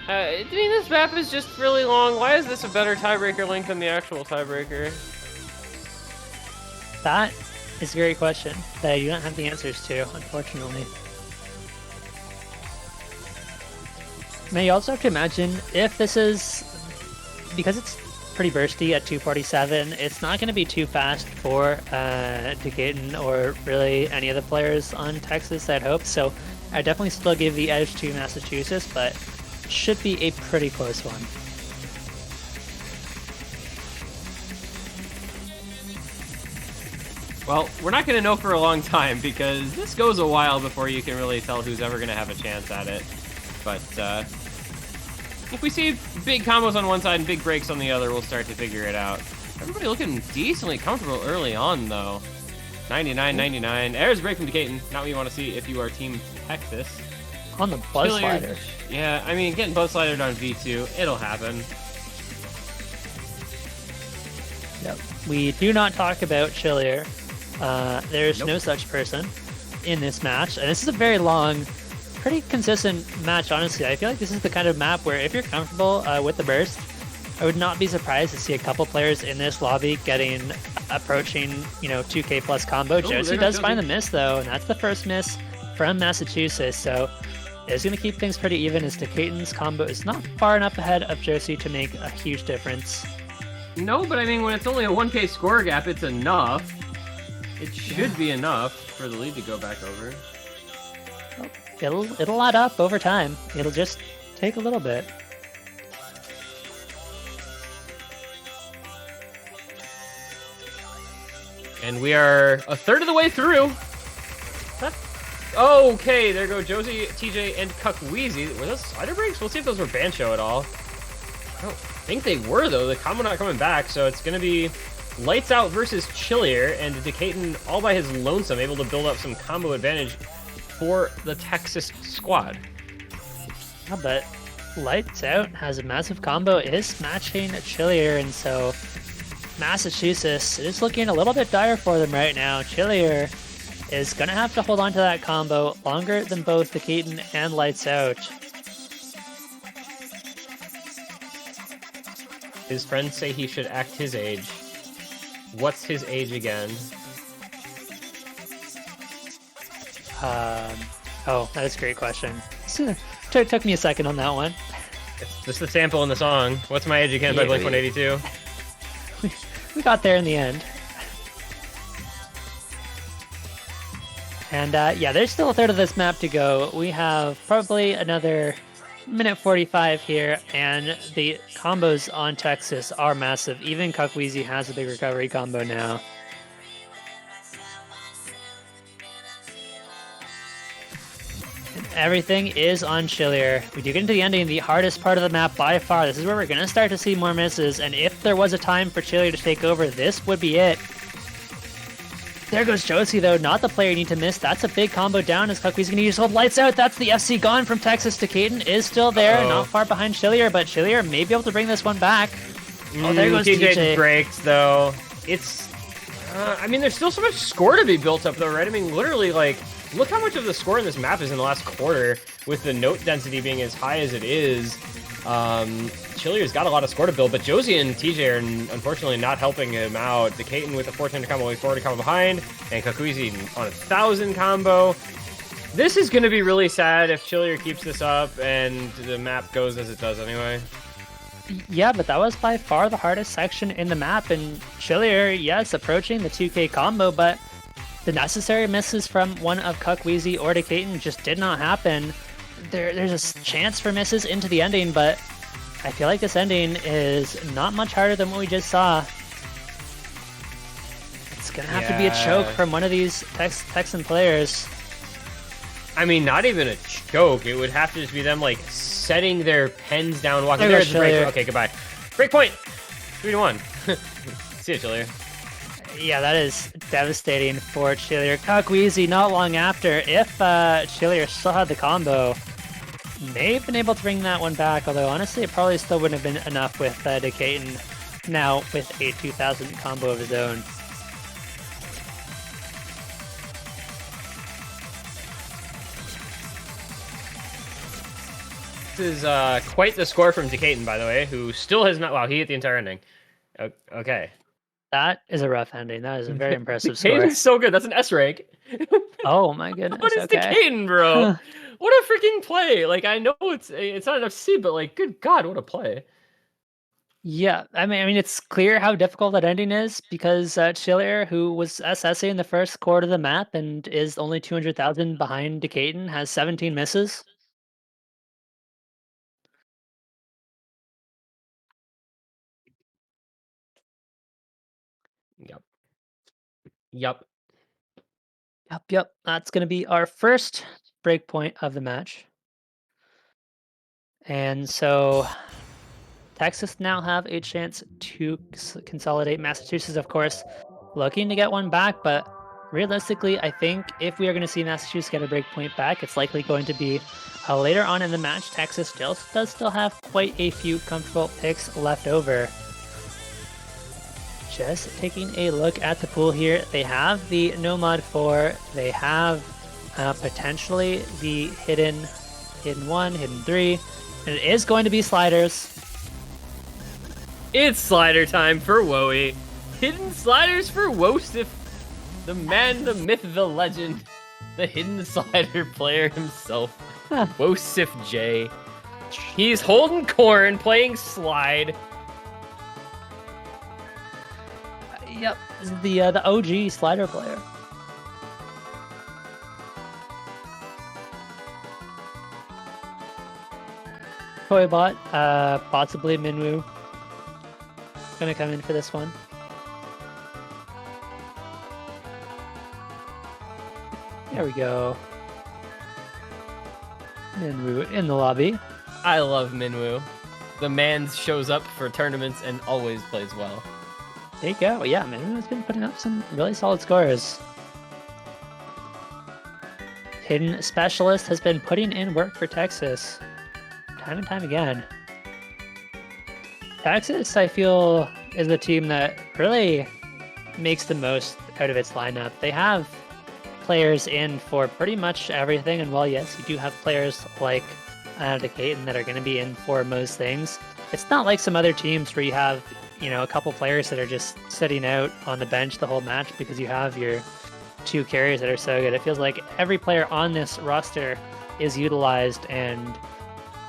Speaker 2: I mean, this map is just really long. Why is this a better tiebreaker link than the actual tiebreaker?
Speaker 1: That is a great question that you don't have the answers to, unfortunately. Now you also have to imagine if this is, because it's pretty bursty at 247, it's not going to be too fast for Decaton or really any of the players on Texas, I'd hope. So I definitely still give the edge to Massachusetts, but should be a pretty close one.
Speaker 2: Well, we're not going to know for a long time because this goes a while before you can really tell who's ever going to have a chance at it. But if we see big combos on one side and big breaks on the other, we'll start to figure it out. Everybody looking decently comfortable early on, though. 99-99. There's a break from Decaton. Not what you want to see if you are Team Texas.
Speaker 1: On the buzz slider.
Speaker 2: Yeah, I mean, getting buzz slidered on V2, it'll happen.
Speaker 1: Yep. We do not talk about Chillier. There's
Speaker 2: Nope.
Speaker 1: no such person in this match. And this is a very long, pretty consistent match, honestly. I feel like this is the kind of map where if you're comfortable with the burst, I would not be surprised to see a couple players in this lobby approaching, 2K plus combo. Josie does find the miss, though, and that's the first miss from Massachusetts. So it's going to keep things pretty even as Decaton's combo is not far enough ahead of Josie to make a huge difference.
Speaker 2: No, but I mean, when it's only a 1K score gap, it's enough. It should be enough for the lead to go back over.
Speaker 1: It'll add up over time. It'll just take a little bit.
Speaker 2: And we are a third of the way through. Okay, there go Josie, TJ, and Kakweezy. Were those slider breaks? We'll see if those were Bancho at all. I don't think they were, though. The combo not coming back, so it's going to be Lights Out versus Chillier, and Decaton all by his lonesome, able to build up some combo advantage for the Texas squad.
Speaker 1: Yeah, but Lights Out has a massive combo, is matching Chillier, and so Massachusetts is looking a little bit dire for them right now. Chillier is going to have to hold on to that combo longer than both Decaton and Lights Out.
Speaker 2: His friends say he should act his age. What's his age again?
Speaker 1: Oh, that is a great question. Took me a second on that one.
Speaker 2: It's just the sample in the song. What's my age again by Blink-182?
Speaker 1: We got there in the end. And yeah, there's still a third of this map to go. We have probably another minute 45 here, and the combos on Texas are massive. Even Kakweezy has a big recovery combo now. And everything is on Chillier. We do get into the ending, the hardest part of the map by far. This is where we're going to start to see more misses, and if there was a time for Chillier to take over, this would be it. There goes Josie, though, not the player you need to miss. That's a big combo down as Kakweezy's going to use hold lights out. That's the FC gone from Texas to Caden. Is still there, not far behind Chillier, but Chillier may be able to bring this one back. Oh, there goes TJ.
Speaker 2: Breaks, though. It's... I mean, there's still so much score to be built up, though, right? I mean, literally, like, look how much of the score in this map is in the last quarter, with the note density being as high as it is. Chillier's got a lot of score to build, but Josie and TJ are unfortunately not helping him out. Decaton with a 410 combo, with 40 combo behind, and Kakweezy on a 1,000 combo. This is going to be really sad if Chillier keeps this up and the map goes as it does anyway.
Speaker 1: Yeah, but that was by far the hardest section in the map, and Chillier, yes, approaching the 2K combo, but the necessary misses from one of Kakweezy or Decaton just did not happen. There's a chance for misses into the ending, but I feel like this ending is not much harder than what we just saw. It's gonna have to be a choke from one of these Texan players. I
Speaker 2: mean, not even a choke. It would have to just be them, like, setting their pens down, walking. There's the break. Okay, goodbye. Break point! 3-1. See ya, Chillier.
Speaker 1: Yeah, that is devastating for Chillier. Kakweezy, not long after, if Chillier still had the combo, may have been able to bring that one back, although honestly it probably still wouldn't have been enough with Decaton now with a 2,000 combo of his own.
Speaker 2: This is quite the score from Decaton, by the way, who still has not... Wow, he hit the entire ending. Okay.
Speaker 1: That is a rough ending. That is a very impressive score.
Speaker 2: Decaton's so good. That's an S rank.
Speaker 1: Oh my goodness.
Speaker 2: What is Decaton, bro? What a freaking play! Like, I know it's not enough C, but like, good God, what a play!
Speaker 1: Yeah, I mean, it's clear how difficult that ending is because Chillier, who was SSing in the first quarter of the map and is only 200,000 behind Decaton, has 17 misses.
Speaker 2: Yep.
Speaker 1: That's going to be our first breakpoint of the match. And so Texas now have a chance to consolidate. Massachusetts, of course, looking to get one back, but realistically, I think if we are going to see Massachusetts get a breakpoint back, it's likely going to be later on in the match. Texas does still have quite a few comfortable picks left over. Just taking a look at the pool here, they have the Nomad 4, they have potentially the hidden 1, hidden 3, and it is going to be sliders.
Speaker 2: It's slider time for Woey. Hidden sliders for Wosif, the man, the myth, the legend, the hidden slider player himself, Wosif J. He's holding corn, playing slide.
Speaker 1: Yep, this is the OG slider player. Toybot, possibly Minwoo, gonna come in for this one. There we go. Minwoo in the lobby.
Speaker 2: I love Minwoo. The man shows up for tournaments and always plays well.
Speaker 1: There you go. Yeah, Minwoo's been putting up some really solid scores. Hidden Specialist has been putting in work for Texas time and time again. Texas, I feel, is the team that really makes the most out of its lineup. They have players in for pretty much everything, and while yes, you do have players like Decaton that are going to be in for most things, it's not like some other teams where you have, a couple players that are just sitting out on the bench the whole match because you have your 2 carriers that are so good. It feels like every player on this roster is utilized, and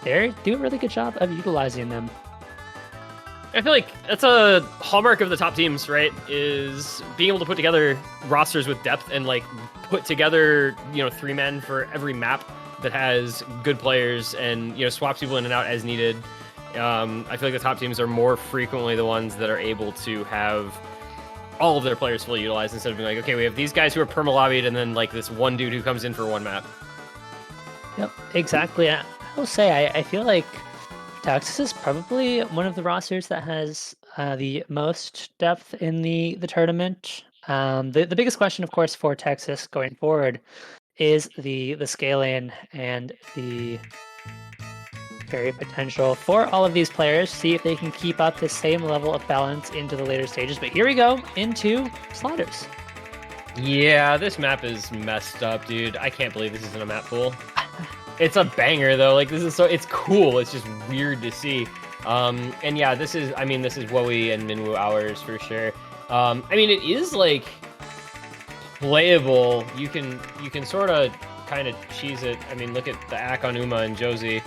Speaker 1: they do a really good job of utilizing them.
Speaker 2: I feel like that's a hallmark of the top teams, right? Is being able to put together rosters with depth and like put together, 3 men for every map that has good players and, swaps people in and out as needed. I feel like the top teams are more frequently the ones that are able to have all of their players fully utilized instead of being like, okay, we have these guys who are perma-lobbied and then like this one dude who comes in for one map.
Speaker 1: Yep, exactly. I will say, I feel like Texas is probably one of the rosters that has the most depth in the tournament. The biggest question, of course, for Texas going forward is the scaling and the carry potential for all of these players. See if they can keep up the same level of balance into the later stages. But here we go into sliders.
Speaker 2: Yeah, this map is messed up, dude. I can't believe this isn't a map pool. It's a banger though. Like it's cool. It's just weird to see. And yeah, this is Wowie and Minwoo hours for sure. It is like playable. You can sort of kind of cheese it. Look at the Ak on Uma and Josie.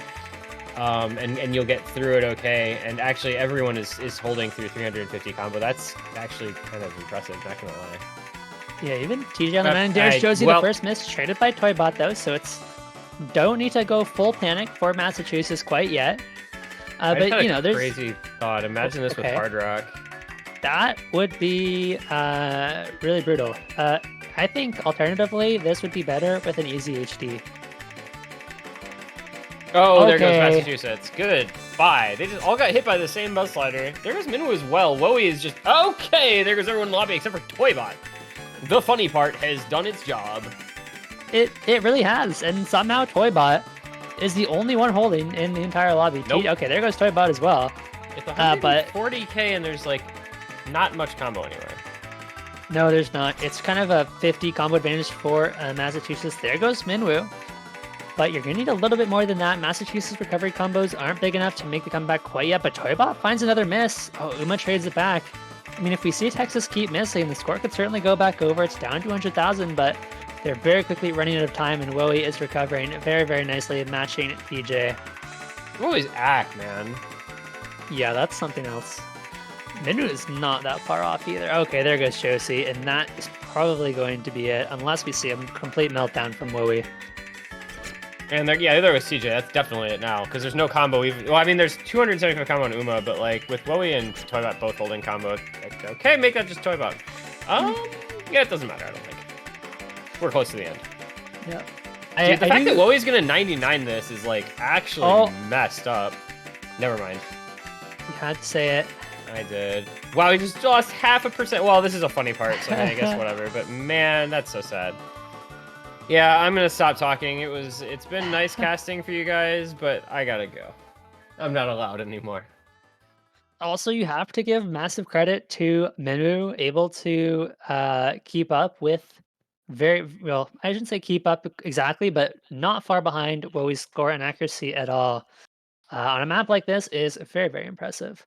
Speaker 2: And you'll get through it okay. And actually everyone is holding through 350 combo. That's actually kind of impressive, not gonna lie.
Speaker 1: Yeah, even TJ on the man. There's Josie, the first miss, traded by Toybot though, so it's don't need to go full panic for Massachusetts quite yet. But there's
Speaker 2: crazy thought. Imagine this with Hard Rock.
Speaker 1: That would be really brutal. I think alternatively, this would be better with an easy HD.
Speaker 2: Oh, okay. There goes Massachusetts. Good. Bye. They just all got hit by the same buzz slider. There goes Minwoo as well. Wowie is just okay. There goes everyone in the lobby except for Toybot. The funny part has done its job.
Speaker 1: It really has, and somehow Toybot is the only one holding in the entire lobby.
Speaker 2: Nope.
Speaker 1: Okay, there goes Toybot as well.
Speaker 2: It's 140k and there's like not much combo anywhere.
Speaker 1: No, there's not. It's kind of a 50 combo advantage for Massachusetts. There goes Minwoo. But you're going to need a little bit more than that. Massachusetts recovery combos aren't big enough to make the comeback quite yet, but Toybot finds another miss. Oh, Uma trades it back. If we see Texas keep missing, the score could certainly go back over. It's down to 100,000, but they're very quickly running out of time, and Wowie is recovering very, very nicely, matching PJ.
Speaker 2: Wowie's Ak, man.
Speaker 1: Yeah, that's something else. Minwoo is not that far off either. Okay, there goes Josie, and that is probably going to be it, unless we see a complete meltdown from Wowie.
Speaker 2: And there goes CJ. That's definitely it now, because there's no combo. There's 275 combo on Uma, but like with Wowie and Toybot both holding combo, okay, make that just Toybot. Yeah, it doesn't matter. I don't think we're close to the end.
Speaker 1: Yeah.
Speaker 2: Dude, the fact that Wowie's gonna 99 this is like actually messed up. Never mind.
Speaker 1: You had to say it.
Speaker 2: I did. Wow, he just lost 0.5%. Well, this is a funny part, so I guess whatever. But man, that's so sad. Yeah, I'm gonna stop talking. It's been nice casting for you guys, but I gotta go. I'm not allowed anymore.
Speaker 1: Also, you have to give massive credit to Minwoo, able to keep up with I shouldn't say keep up exactly, but not far behind Wowie's score and accuracy at all. On a map like this is very, very impressive.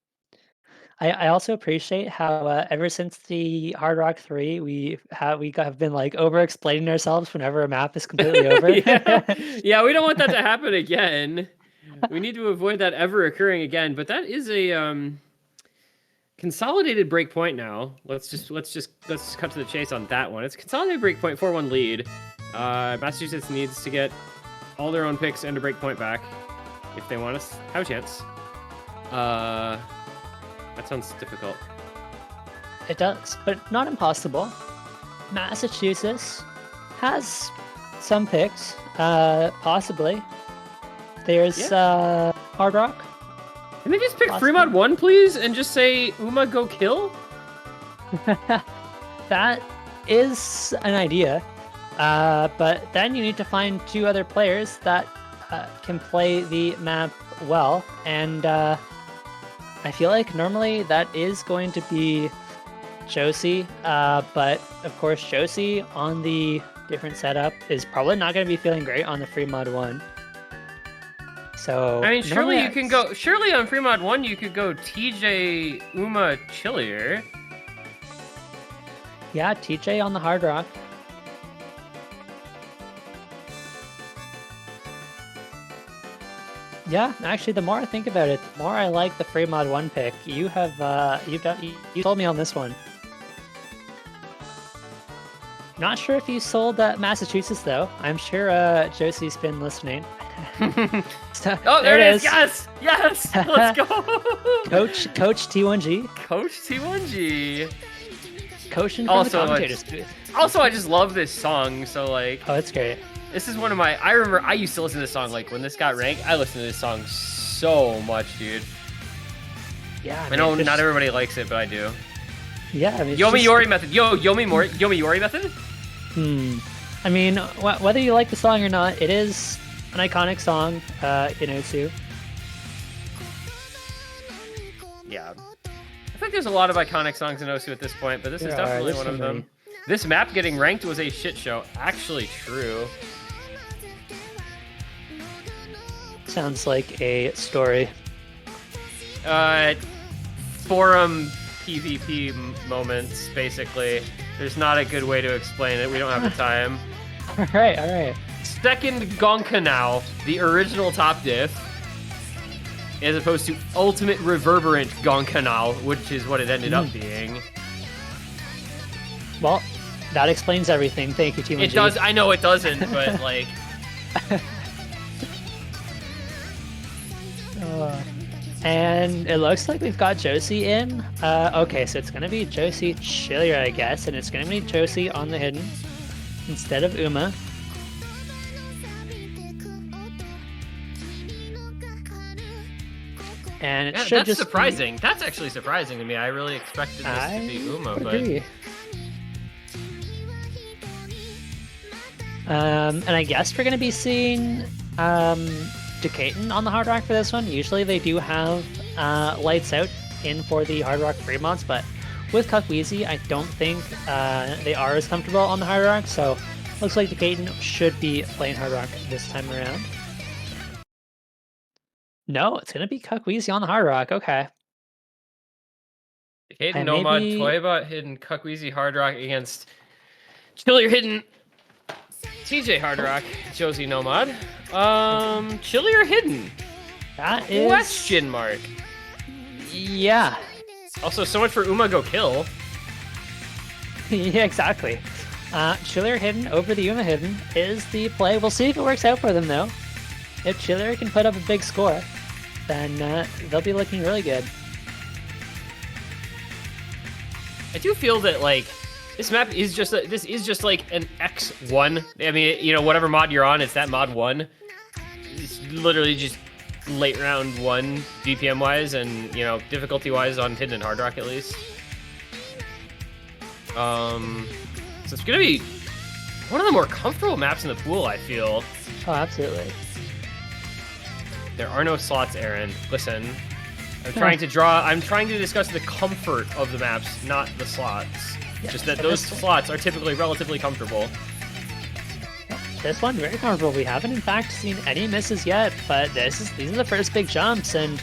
Speaker 1: I also appreciate how ever since the Hard Rock 3, we have been like over explaining ourselves whenever a map is completely over.
Speaker 2: Yeah, we don't want that to happen again. We need to avoid that ever occurring again. But that is a consolidated breakpoint now. Let's just cut to the chase on that one. It's consolidated breakpoint 4-1 lead. Massachusetts needs to get all their own picks and a breakpoint back if they want to have a chance. That sounds difficult.
Speaker 1: It does, but not impossible. Massachusetts has some picks, possibly. There's Hard Rock.
Speaker 2: Can they just pick Fremont 1, please, and just say, Uma, go kill?
Speaker 1: That is an idea, but then you need to find 2 other players that can play the map well, and I feel like normally that is going to be Josie, but of course Josie on the different setup is probably not going to be feeling great on the free mod 1. So
Speaker 2: I mean, surely you can go. Surely on free mod 1 you could go TJ, Uma, Chillier.
Speaker 1: Yeah, TJ on the Hard Rock. Yeah, actually, the more I think about it, the more I like the free mod 1 pick. You told me on this one. Not sure if you sold Massachusetts though. I'm sure Josie's been listening.
Speaker 2: So, oh, there it is! Yes, yes. Let's go.
Speaker 1: Coach T1G.
Speaker 2: Coach T1G.
Speaker 1: Coaching from the commentator's booth.
Speaker 2: Also, I just love this song. So like,
Speaker 1: oh, it's great.
Speaker 2: This is one of my. I remember I used to listen to this song like when this got ranked. I listened to this song so much, dude.
Speaker 1: Yeah,
Speaker 2: I know not everybody likes it, but I do.
Speaker 1: Yeah, I mean,
Speaker 2: Yomi Yori method. Yomi Yori method.
Speaker 1: I mean, whether you like the song or not, it is an iconic song in O2.
Speaker 2: Yeah. I think there's a lot of iconic songs in Osu at this point, but this is definitely one of them. This map getting ranked was a shit show. Actually true.
Speaker 1: Sounds like a story.
Speaker 2: Forum PvP moments, basically. There's not a good way to explain it. We don't have the time.
Speaker 1: Alright.
Speaker 2: Second Gonkanao, the original top diff, as opposed to ultimate reverberant Gonkanao, which is what it ended up being.
Speaker 1: Well, that explains everything. Thank you, Team.
Speaker 2: It does. I know it doesn't, but like.
Speaker 1: And it looks like we've got Josie in. Okay, so it's gonna be Josie Chillier, I guess, and it's gonna be Josie on the hidden instead of Uma. And it should
Speaker 2: that's surprising. That's actually surprising to me. I really expected this to be Uma,
Speaker 1: agree. And I guess we're gonna be seeing Decatur on the Hard Rock for this one. Usually they do have lights out in for the Hard Rock free mods, but with Cuckweezy, I don't think they are as comfortable on the Hard Rock. So looks like Decatur should be playing Hard Rock this time around. No, it's gonna be Cuckweezy on the Hard Rock. Okay.
Speaker 2: Decatur Nomad, Toybot hidden, Cuckweezy Hard Rock against Chillier hidden, TJ Hard Rock, Josie Nomad. Chillier hidden.
Speaker 1: That is
Speaker 2: question mark.
Speaker 1: Yeah.
Speaker 2: Also, so much for Uma go kill.
Speaker 1: Yeah, exactly. Chillier hidden over the Uma hidden is the play. We'll see if it works out for them though. If Chillier can put up a big score, then they'll be looking really good.
Speaker 2: I do feel that like this map is just like an X1. I mean, you know, whatever mod you're on, it's that mod 1. It's literally just late round 1 DPM wise and, you know, difficulty wise on hidden and Hard Rock at least. So it's gonna be one of the more comfortable maps in the pool, I feel.
Speaker 1: Oh, absolutely.
Speaker 2: There are no slots, Aaron. Listen, I'm trying to discuss the comfort of the maps, not the slots. Yeah, just that those slots are typically relatively comfortable.
Speaker 1: This one, very comfortable. We haven't, in fact, seen any misses yet, but these are the first big jumps, and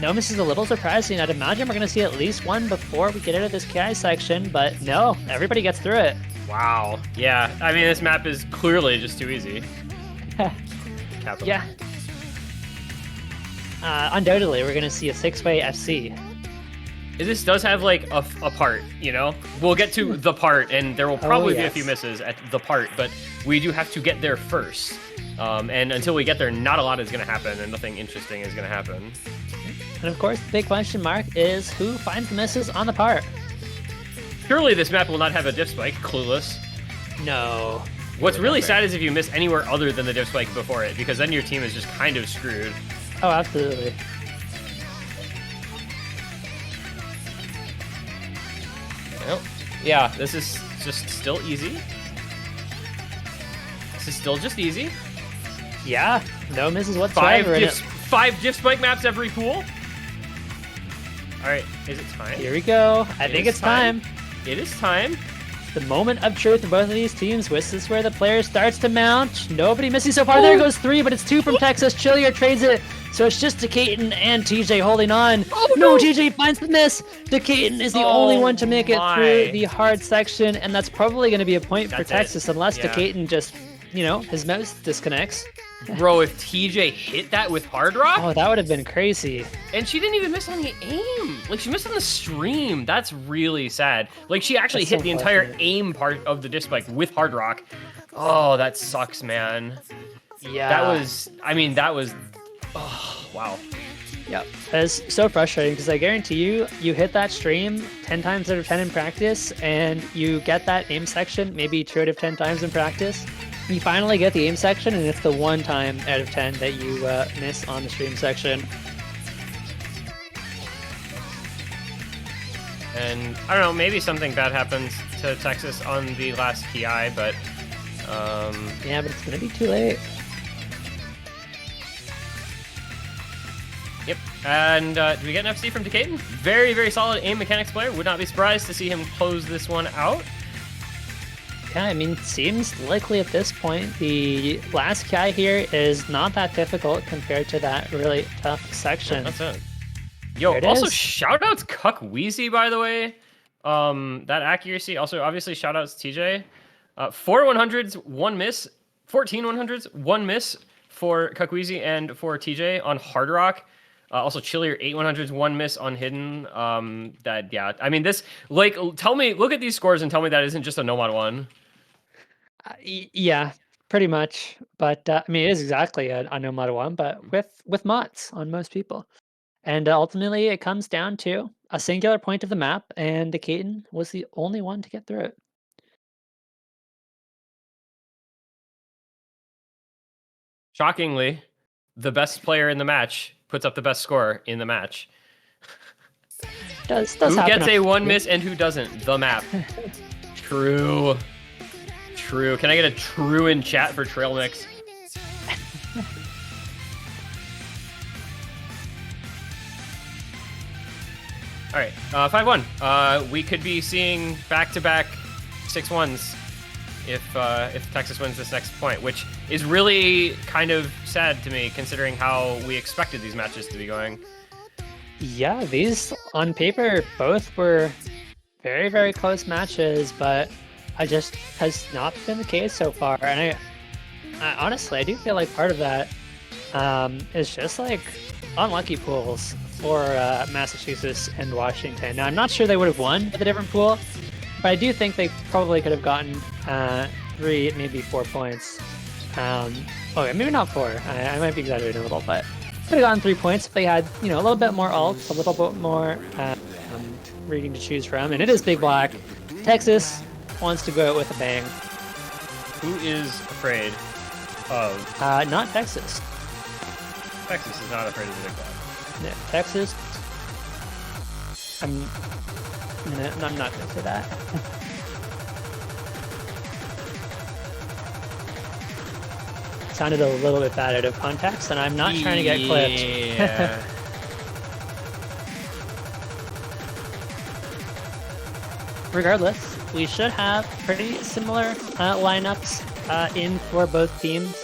Speaker 1: no miss is a little surprising. I'd imagine we're going to see at least one before we get into this KI section, but no, everybody gets through it.
Speaker 2: Wow. Yeah, I mean, this map is clearly just too easy.
Speaker 1: Yeah. Undoubtedly, we're going to see a 6-way FC.
Speaker 2: This does have, like, a part, you know? We'll get to the part, and there will probably be a few misses at the part, but we do have to get there first. And until we get there, not a lot is going to happen, and nothing interesting is going to happen.
Speaker 1: And of course, the big question mark is who finds the misses on the part?
Speaker 2: Surely this map will not have a diff spike, clueless.
Speaker 1: No.
Speaker 2: What's really sad is if you miss anywhere other than the diff spike before it, because then your team is just kind of screwed.
Speaker 1: Oh, absolutely.
Speaker 2: Well, yeah, this is just still easy. This is still just easy.
Speaker 1: Yeah, no misses whatsoever.
Speaker 2: 5 diff spike maps every pool. All right, is it time?
Speaker 1: Here we go. I think it's time.
Speaker 2: It is time.
Speaker 1: the moment of truth for both of these teams. This is where the player starts to mount. Nobody missing so far. There goes 3, but it's 2 from Texas. Chillier trades it. So it's just DeCaton and TJ holding on.
Speaker 2: Oh,
Speaker 1: no, TJ finds the miss. DeCaton is the only one to make it through the hard section, and that's probably going to be a point for Texas unless DeCaton just, his mouse disconnects.
Speaker 2: Bro, if TJ hit that with Hard Rock?
Speaker 1: Oh, that would have been crazy.
Speaker 2: And she didn't even miss on the aim. Like, she missed on the stream. That's really sad. Like, she actually hit the entire aim part of the disc spike with Hard Rock. Oh, that sucks, man.
Speaker 1: Yeah.
Speaker 2: That was, oh, wow.
Speaker 1: Yep. It's so frustrating because I guarantee you hit that stream 10 times out of 10 in practice, and you get that aim section maybe 2 out of 10 times in practice. You finally get the aim section, and it's the 1 time out of 10 that you miss on the stream section.
Speaker 2: And I don't know, maybe something bad happens to Texas on the last PI, but
Speaker 1: yeah, but it's gonna be too late.
Speaker 2: Yep. And do we get an FC from DeCaton? Very, very solid aim mechanics player. Would not be surprised to see him close this one out.
Speaker 1: Yeah, I mean, seems likely at this point. The last guy here is not that difficult compared to that really tough section.
Speaker 2: That's it. Yo, also shoutouts Cuck Wheezy, by the way. That accuracy. Also, obviously, shoutouts TJ. 4 100s, 1 miss. 14 100s, 1 miss for Cuck Wheezy and for TJ on Hard Rock. Also, Chillier 8 100s, 1 miss on Hidden. Yeah. I mean, this, like, tell me, look at these scores and tell me that isn't just a no mod 1.
Speaker 1: Yeah, pretty much. But I mean, it is exactly a no mod 1, but with mods on most people. And ultimately, it comes down to a singular point of the map, and DeCaton was the only one to get through it.
Speaker 2: Shockingly, the best player in the match puts up the best score in the match.
Speaker 1: Does
Speaker 2: who gets a 1 miss and who doesn't? The map. True. True. Can I get a true in chat for Trail Mix? All right, 5-1. We could be seeing back-to-back 6-1s if Texas wins this next point, which is really kind of sad to me considering how we expected these matches to be going.
Speaker 1: Yeah, these on paper both were very, very close matches, but it just has not been the case so far. And I honestly, I do feel like part of that is just like unlucky pools for Massachusetts and Washington. Now, I'm not sure they would have won with a different pool, but I do think they probably could have gotten 3, maybe 4 points. Okay, maybe not 4. I might be exaggerating a little, but could have gotten 3 points if they had, a little bit more ults, a little bit more reading to choose from. And it is Big Black. Texas wants to go out with a bang.
Speaker 2: Who is afraid of?
Speaker 1: Not Texas.
Speaker 2: Texas is not afraid of the Big Black.
Speaker 1: Yeah, Texas. I'm not gonna say that. Sounded a little bit bad out of context, and I'm not trying to get clipped.
Speaker 2: Yeah.
Speaker 1: Regardless, we should have pretty similar lineups in for both teams.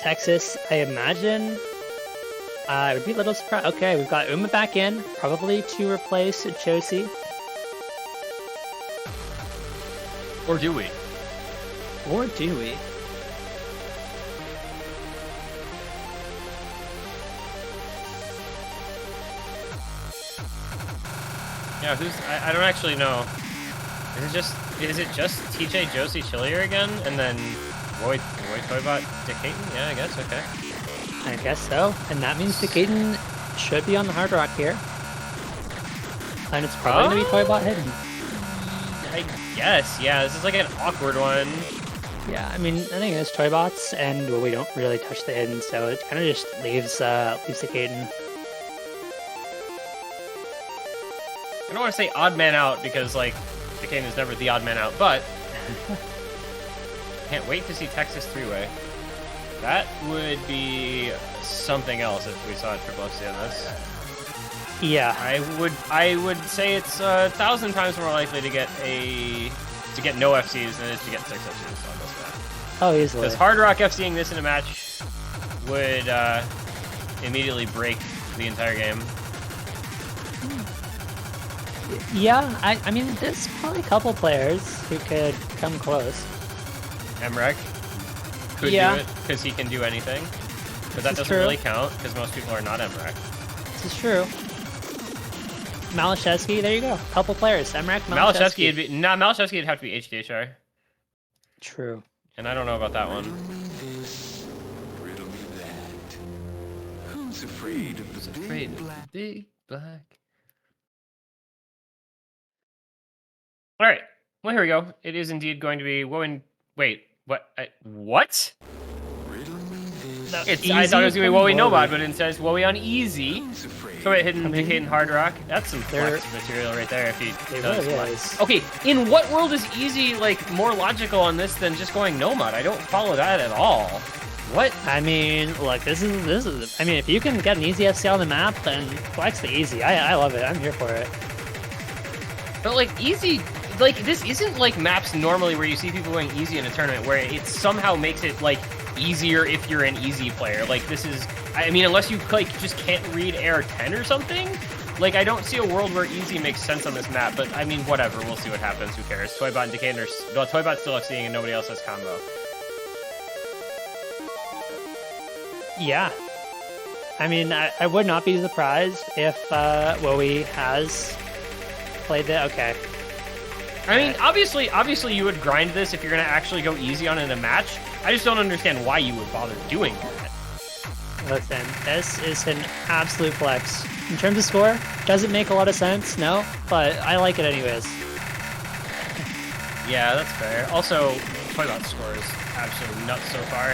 Speaker 1: Texas, I imagine. I would be a little surprised. Okay, we've got Uma back in, probably to replace Josie.
Speaker 2: Or do we?
Speaker 1: Or do we?
Speaker 2: Yeah, I don't actually know. Is it just TJ, Josie, Chillier again, and then Roy Toybot, DeCaton? Yeah, I guess. Okay.
Speaker 1: I guess so, and that means DeCaton should be on the Hard Rock here, and it's probably gonna be Toybot Hidden.
Speaker 2: I guess. Yeah, this is like an awkward one.
Speaker 1: Yeah, I mean, I think it's Toybots, and we don't really touch the Hidden, so it kind of just leaves DeCaton.
Speaker 2: I don't want to say odd man out because like DeCaton is never the odd man out, but can't wait to see Texas 3-way. That would be something else if we saw a triple FC on this.
Speaker 1: Yeah.
Speaker 2: I would say it's 1,000 times more likely to get a to get no FCs than it is to get 6 FCs on this map.
Speaker 1: Oh, easily.
Speaker 2: Because Hard Rock FCing this in a match would immediately break the entire game.
Speaker 1: Yeah, I mean, there's probably a couple players who could come close.
Speaker 2: Emrek could do it because he can do anything. But that doesn't really count because most people are not Emrek.
Speaker 1: This is true. Malashevsky, there you go. Couple players. Emrek, Malashevsky.
Speaker 2: Malashevsky would have to be HDHR.
Speaker 1: True.
Speaker 2: And I don't know about that one.
Speaker 3: Who's afraid of the
Speaker 2: big black? All right. Well, here we go. It is indeed going to be Woe. Wait, what? What? I thought it was going to be Woe Nomad, but instead it's Woe on easy. So it hidden Decayed Hard Rock. That's some flex material right there. If he does flex. Okay, in what world is easy like more logical on this than just going Nomad? I don't follow that at all. What?
Speaker 1: I mean, look, this is. I mean, if you can get an easy FC on the map, then flex the easy. I love it. I'm here for it.
Speaker 2: But like easy. Like, this isn't like maps normally where you see people going easy in a tournament where it somehow makes it, like, easier if you're an easy player. Like, this is... I mean, unless you, like, just can't read Air 10 or something? Like, I don't see a world where easy makes sense on this map, but, I mean, whatever. We'll see what happens. Who cares? Toybot and Decayed are... Well, Toybot's still seeing and nobody else has combo.
Speaker 1: Yeah. I mean, I would not be surprised if Wowie has played the... Okay.
Speaker 2: I mean, obviously you would grind this if you're going to actually go easy on it in a match. I just don't understand why you would bother doing that.
Speaker 1: Listen, this is an absolute flex. In terms of score, does it make a lot of sense? No, but I like it anyways.
Speaker 2: Yeah, that's fair. Also, Toybot's score is absolutely nuts so far.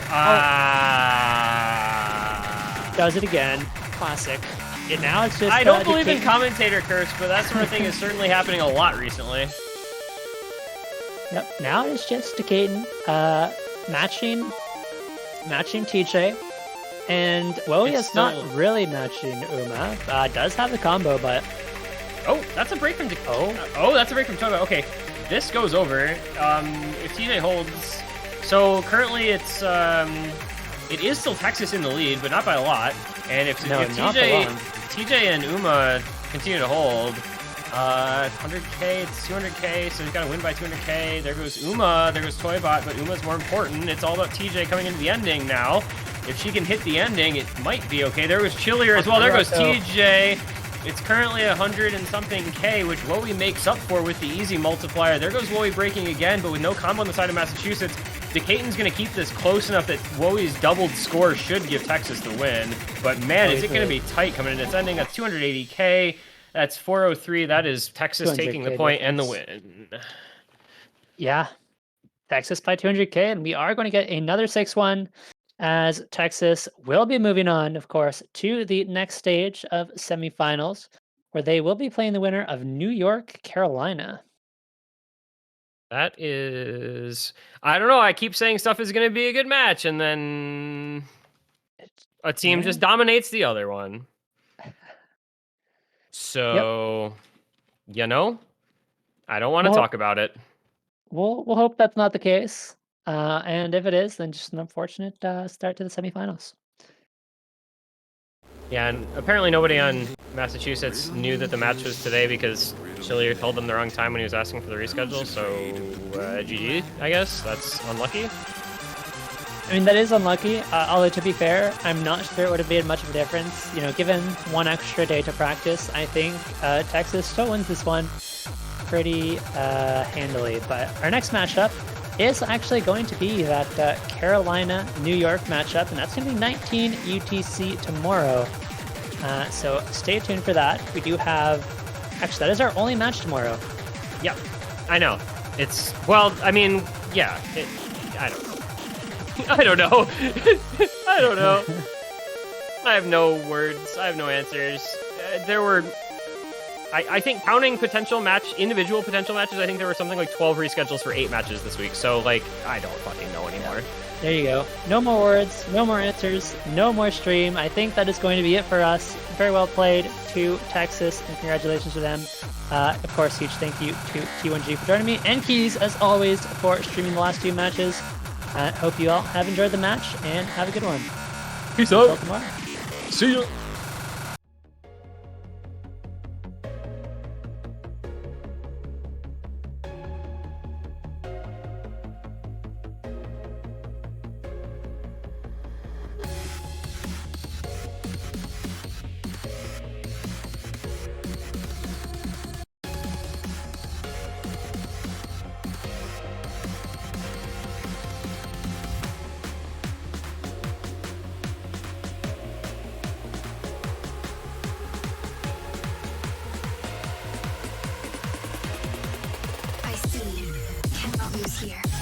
Speaker 1: Does it again. Classic. And now it's just...
Speaker 2: I don't believe in commentator curse, but that sort of thing is certainly happening a lot recently.
Speaker 1: Yep, now it's just Decaden, matching TJ, and Wowie is not really matching Uma. Does have the combo, but...
Speaker 2: Oh, that's a break from that's a break from Toba. Okay, this goes over. If TJ holds... So currently it's, it is still Texas in the lead, but not by a lot. And if TJ and Uma continue to hold... 100k, it's 200k, so he's got to win by 200k. There goes Uma, there goes Toybot, but Uma's more important. It's all about TJ coming into the ending now. If she can hit the ending, it might be okay. There goes Chillier as well. There goes TJ. It's currently 100 and something K, which Wowie makes up for with the easy multiplier. There goes Wowie breaking again, but with no combo on the side of Massachusetts. Decaden's going to keep this close enough that Wowie's doubled score should give Texas the win. But man, is it going to be tight coming in its ending. That's 280k. That's 403. That is Texas taking the point and the win.
Speaker 1: Yeah. Texas by 200k, and we are going to get another 6-1 as Texas will be moving on, of course, to the next stage of semifinals, where they will be playing the winner of New York, Carolina.
Speaker 2: That is... I don't know. I keep saying stuff is going to be a good match, and then a team just dominates the other one. So, you know, I don't want to talk about it.
Speaker 1: We'll hope that's not the case. And if it is, then just an unfortunate start to the semifinals.
Speaker 2: Yeah, and apparently nobody on Massachusetts knew that the match was today because Chillier told them the wrong time when he was asking for the reschedule. So, GG, I guess. That's unlucky.
Speaker 1: I mean, that is unlucky, although to be fair, I'm not sure it would have made much of a difference. You know, given one extra day to practice, I think Texas still wins this one pretty handily. But our next matchup is actually going to be that Carolina-New York matchup, and that's going to be 19 UTC tomorrow. So stay tuned for that. We do have... Actually, that is our only match tomorrow.
Speaker 2: Yep, I know. It's... Well, I mean, yeah. I don't know. I don't know. I don't know. I have no words. I have no answers. I think counting individual potential matches, I think there were something like 12 reschedules for 8 matches this week. So, like, I don't fucking know anymore.
Speaker 1: There you go. No more words, no more answers, no more stream. I think that is going to be it for us. Very well played to Texas, and congratulations to them. Of course, huge thank you to T1G for joining me, and Keys, as always, for streaming the last 2 matches. Hope you all have enjoyed the match, and have a good one.
Speaker 2: Peace out.
Speaker 1: Until tomorrow.
Speaker 2: See ya.
Speaker 3: I see. Cannot lose here.